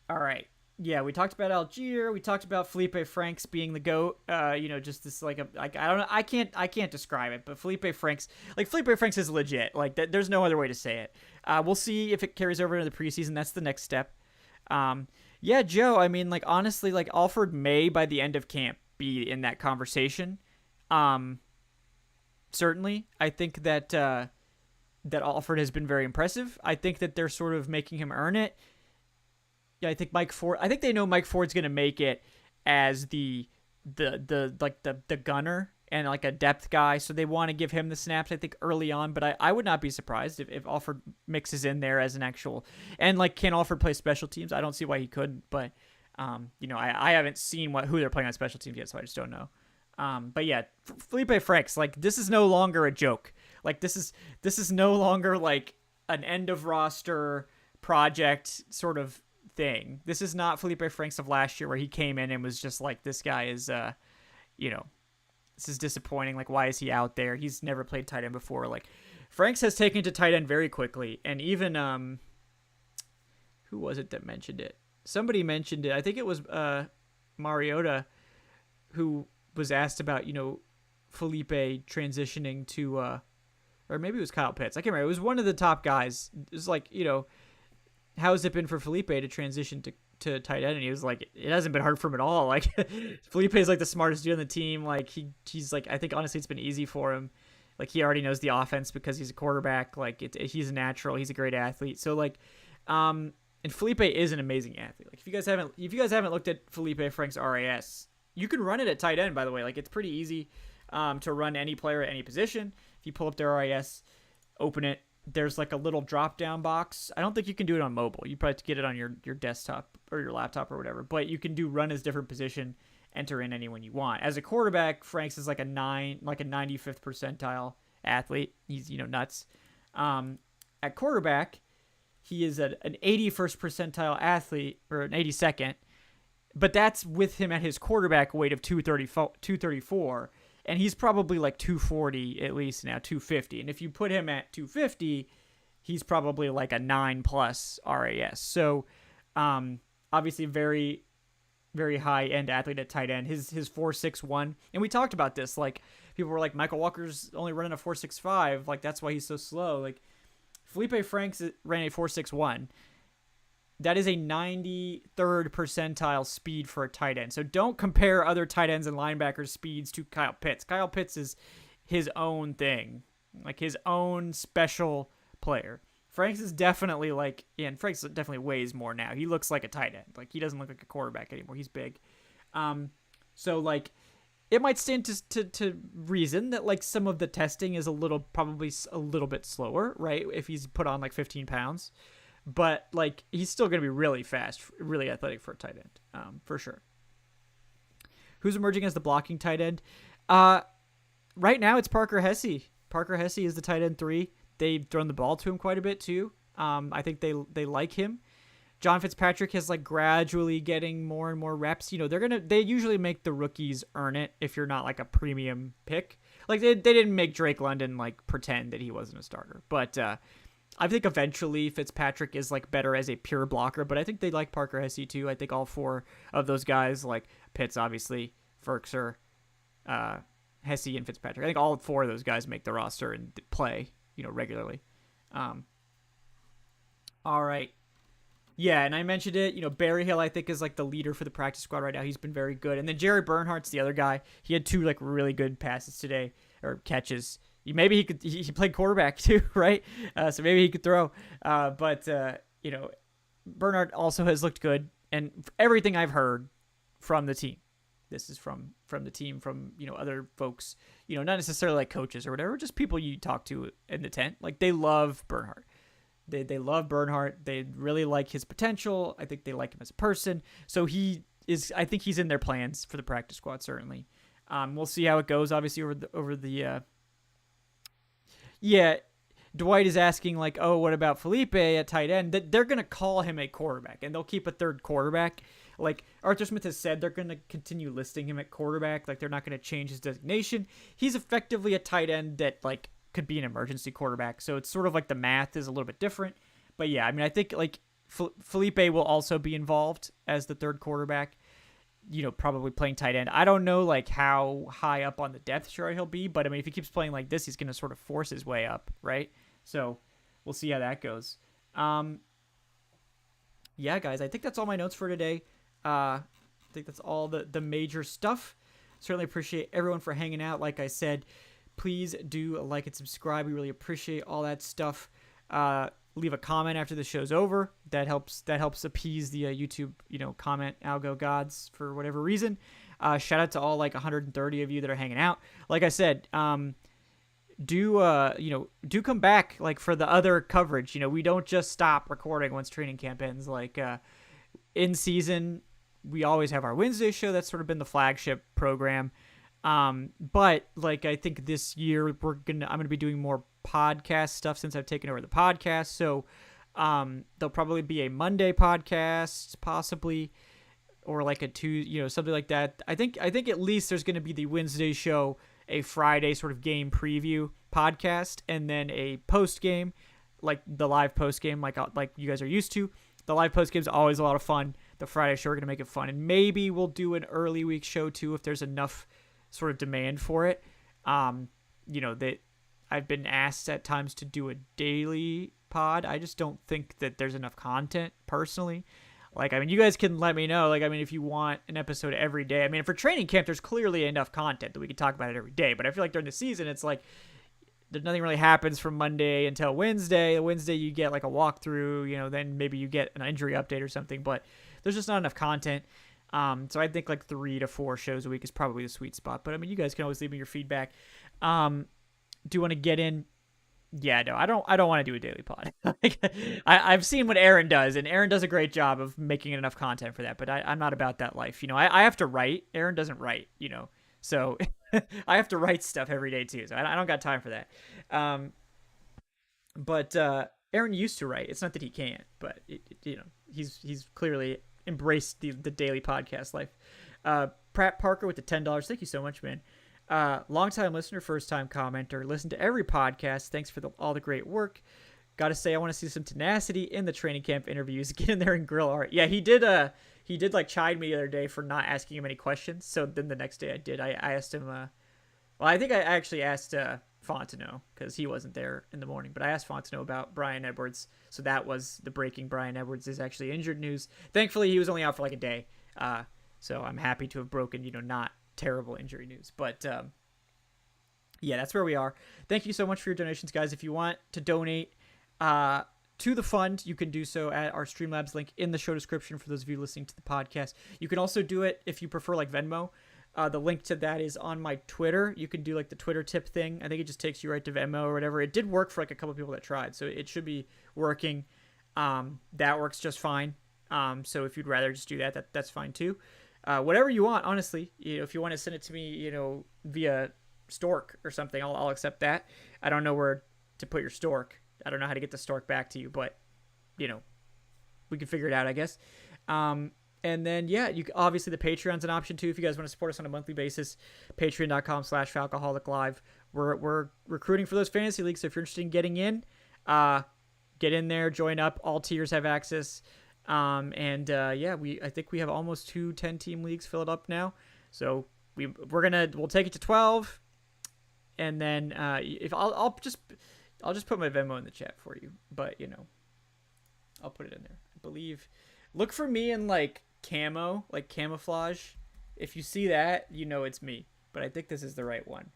All right. Yeah, we talked about Algier. We talked about Felipe Franks being the goat. Just this like I don't know. I can't describe it, but Felipe Franks is legit. Like there's no other way to say it. We'll see if it carries over into the preseason. That's the next step. Yeah, Joe. I mean, like honestly, like Alford may by the end of camp be in that conversation. Certainly, I think that Alford has been very impressive. I think that they're sort of making him earn it. Yeah, I think Mike Ford. I think they know Mike Ford's gonna make it as the gunner and like a depth guy, so they want to give him the snaps. I think early on, but I would not be surprised if Alford mixes in there as an actual. And like, can Alford play special teams? I don't see why he couldn't, but I haven't seen who they're playing on special teams yet, so I just don't know. But yeah, Felipe Franks, like this is no longer a joke. Like this is no longer like an end of roster project sort of thing. This is not Felipe Franks of last year where he came in and was just like, this guy is this is disappointing, like why is he out there, he's never played tight end before. Like Franks has taken to tight end very quickly. And even who was it that mentioned it? Somebody mentioned it. I think it was Mariota, who was asked about Felipe transitioning to or maybe it was Kyle Pitts, I can't remember. It was one of the top guys. It was like, how has it been for Felipe to transition to tight end? And he was like, it hasn't been hard for him at all. Like Felipe is like the smartest dude on the team. Like he's like, I think honestly it's been easy for him. Like he already knows the offense because he's a quarterback. Like he's a natural. He's a great athlete. So like, and Felipe is an amazing athlete. Like if you guys haven't looked at Felipe Franks RAS, you can run it at tight end, by the way. Like it's pretty easy to run any player at any position. If you pull up their RAS, open it, there's like a little drop down box. I don't think you can do it on mobile. You probably have to get it on your desktop or your laptop or whatever, but you can do run as different position, enter in anyone you want. As a quarterback, Franks is like a 95th percentile athlete. He's, nuts. At quarterback, he is an 81st percentile athlete, or an 82nd, but that's with him at his quarterback weight of 234. And he's probably like 240 at least now, 250. And if you put him at 250, he's probably like a 9+ RAS. So obviously very, very high-end athlete at tight end. His 4.61. And we talked about this. Like people were like, Michael Walker's only running a 4.65. Like that's why he's so slow. Like Felipe Franks ran a 4.61. That is a 93rd percentile speed for a tight end. So don't compare other tight ends and linebackers' speeds to Kyle Pitts. Kyle Pitts is his own thing, like his own special player. Franks is definitely like, and Franks definitely weighs more now. He looks like a tight end. Like he doesn't look like a quarterback anymore. He's big. So like it might stand to reason that like some of the testing is probably a little bit slower, right? If he's put on like 15 pounds. But like he's still going to be really fast, really athletic for a tight end, for sure. Who's emerging as the blocking tight end? Right now it's Parker Hesse. Parker Hesse is the tight end 3. They've thrown the ball to him quite a bit too. I think they like him. John Fitzpatrick is like gradually getting more and more reps. They usually make the rookies earn it if you're not like a premium pick. Like they didn't make Drake London like pretend that he wasn't a starter, but I think eventually Fitzpatrick is like better as a pure blocker, but I think they like Parker Hesse too. I think all 4 of those guys, like Pitts, obviously, Ferkser, Hesse, and Fitzpatrick, I think all 4 of those guys make the roster and play, regularly. All right. Yeah, and I mentioned it, Berryhill, I think, is like the leader for the practice squad right now. He's been very good. And then Jerry Bernhardt's the other guy. He had 2 like really good passes today, or catches. Maybe he played quarterback too, right? So maybe he could throw. But Bernhardt also has looked good. And everything I've heard from the team, this is from the team, from, other folks, not necessarily like coaches or whatever, just people you talk to in the tent. Like they love Bernhardt. They love Bernhardt. They really like his potential. I think they like him as a person. So I think he's in their plans for the practice squad, certainly. We'll see how it goes, obviously, over the yeah, Dwight is asking, like, oh, what about Felipe at tight end? They're going to call him a quarterback, and they'll keep a third quarterback. Like, Arthur Smith has said, they're going to continue listing him at quarterback. Like, they're not going to change his designation. He's effectively a tight end that, could be an emergency quarterback. So it's sort of like the math is a little bit different. But, yeah, I mean, I think, Felipe will also be involved as the third quarterback, probably playing tight end. I don't know like how high up on the depth chart he'll be, but I mean, if he keeps playing like this, he's going to sort of force his way up, right? So we'll see how that goes. Yeah, guys, I think that's all my notes for today. I think that's all the major stuff. Certainly appreciate everyone for hanging out. Like I said, please do like and subscribe. We really appreciate all that stuff. Leave a comment after the show's over. That helps appease the YouTube, comment algo gods for whatever reason. Shout out to all like 130 of you that are hanging out. Like I said, do come back like for the other coverage. We don't just stop recording once training camp ends. Like in season, we always have our Wednesday show. That's sort of been the flagship program. But like I think this year I'm gonna be doing more podcast stuff since I've taken over the podcast. So there'll probably be a Monday podcast, possibly, or like a Tuesday, something like that. I think at least there's gonna be the Wednesday show, a Friday sort of game preview podcast, and then a post game, like the live post game, like you guys are used to. The live post game is always a lot of fun. The Friday show, we're going to make it fun. And maybe we'll do an early week show too if there's enough sort of demand for it. That I've been asked at times to do a daily pod. I just don't think that there's enough content personally. Like, I mean, you guys can let me know. Like, I mean, if you want an episode every day. I mean, for training camp, there's clearly enough content that we can talk about it every day. But I feel like during the season, it's like nothing really happens from Monday until Wednesday. Wednesday, you get like a walkthrough, then maybe you get an injury update or something. But there's just not enough content. So I think like 3 to 4 shows a week is probably the sweet spot. But I mean, you guys can always leave me your feedback. Do you want to get in? Yeah, no, I don't want to do a daily pod. I've seen what Aaron does, and Aaron does a great job of making enough content for that. But I'm not about that life. I have to write. Aaron doesn't write. So I have to write stuff every day too. So I don't got time for that. But Aaron used to write. It's not that he can't, but he's clearly embraced the daily podcast life. Pratt Parker with the $10. Thank you so much, man. Long-time listener, first-time commenter. Listen to every podcast. Thanks for all the great work. Got to say, I want to see some tenacity in the training camp interviews. Get in there and grill Art. Yeah, he did like chide me the other day for not asking him any questions. So then the next day I did. I asked him. I think I actually asked Fontenot because he wasn't there in the morning. But I asked Fontenot about Bryan Edwards. So that was the breaking Bryan Edwards is actually injured news. Thankfully, he was only out for like a day. So I'm happy to have broken, not terrible injury news. But yeah, that's where we are. Thank you so much for your donations, guys. If you want to donate to the fund, you can do so at our Streamlabs link in the show description for those of you listening to the podcast. You can also do it if you prefer like Venmo. The link to that is on my Twitter. You can do like the Twitter tip thing. I think it just takes you right to Venmo or whatever. It did work for like a couple people that tried, so it should be working. That works just fine. So if you'd rather just do that, that's fine too. Whatever you want, honestly. If you want to send it to me, via Stork or something, I'll accept that. I don't know where to put your Stork. I don't know how to get the Stork back to you, but we can figure it out, I guess. And then yeah, obviously the Patreon's an option too if you guys want to support us on a monthly basis. Patreon.com/Falcoholic Live. We're recruiting for those fantasy leagues, so if you're interested in getting in, get in there, join up. All tiers have access. I think we have almost 2 10-team leagues filled up now. So we'll take it to 12, and then if I'll just put my Venmo in the chat for you, but I'll put it in there. I believe. Look for me in like camo, like camouflage. If you see that, it's me. But I think this is the right one.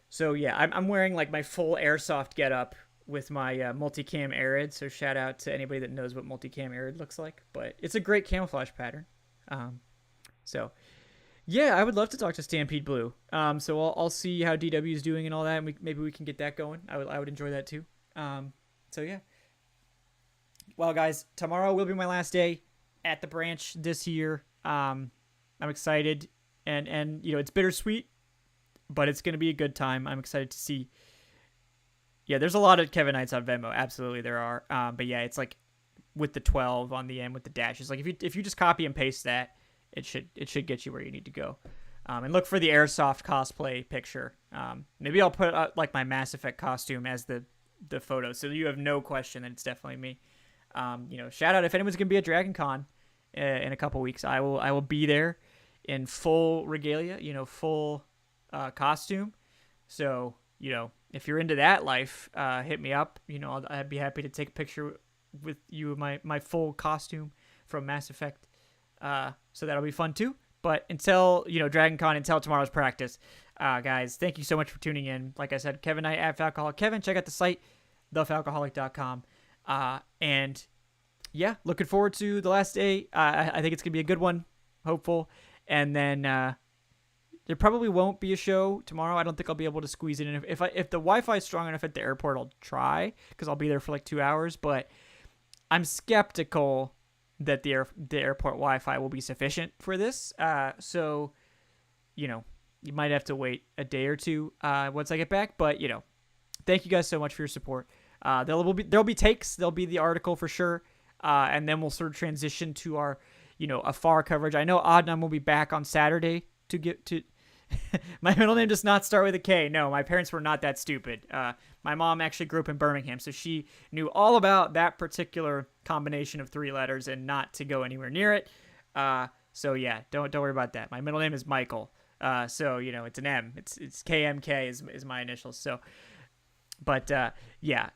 So yeah, I'm wearing like my full airsoft getup with my multicam Arid. So shout out to anybody that knows what multicam Arid looks like. But it's a great camouflage pattern. So yeah, I would love to talk to Stampede Blue. So I'll see how DW is doing and all that, and maybe we can get that going. I would enjoy that too. So yeah. Well, guys, tomorrow will be my last day at the branch this year. I'm excited, and it's bittersweet, but it's gonna be a good time. I'm excited to see. Yeah, there's a lot of Kevin Knights on Venmo. Absolutely, there are. But yeah, it's like with the 12 on the end with the dashes. Like if you just copy and paste that, it should get you where you need to go. And look for the airsoft cosplay picture. Maybe I'll put like my Mass Effect costume as the photo, so you have no question that it's definitely me. Shout out if anyone's gonna be at Dragon Con in a couple weeks. I will be there in full regalia, full costume. So if you're into that life, hit me up. I'd be happy to take a picture with you in my full costume from Mass Effect. So that'll be fun too. But until Dragon Con, until tomorrow's practice, guys, thank you so much for tuning in. Like I said, Kevin Knight at Falcoholic. Kevin, check out the site, thefalcoholic.com. And yeah, looking forward to the last day. I think it's gonna be a good one. Hopeful. And then there probably won't be a show tomorrow. I don't think I'll be able to squeeze it in. If the Wi-Fi is strong enough at the airport, I'll try, because I'll be there for like 2 hours. But I'm skeptical that the airport Wi-Fi will be sufficient for this. So you might have to wait a day or two once I get back. But thank you guys so much for your support. There'll be takes. There'll be the article for sure. And then we'll sort of transition to our afar coverage. I know Adnan will be back on Saturday to get to. My middle name does not start with a K. No, my parents were not that stupid. My mom actually grew up in Birmingham, so she knew all about that particular combination of 3 letters and not to go anywhere near it. So yeah, don't worry about that. My middle name is Michael. So it's an M. It's KMK is my initials. So, but yeah,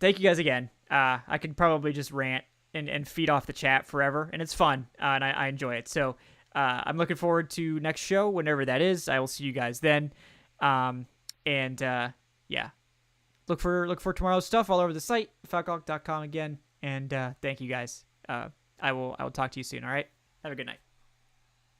thank you guys again. I could probably just rant and feed off the chat forever, and it's fun, and I enjoy it. So. I'm looking forward to next show, whenever that is. I will see you guys then. Yeah, look for tomorrow's stuff all over the site, falcoholic.com again. And thank you guys. I will talk to you soon. All right. Have a good night.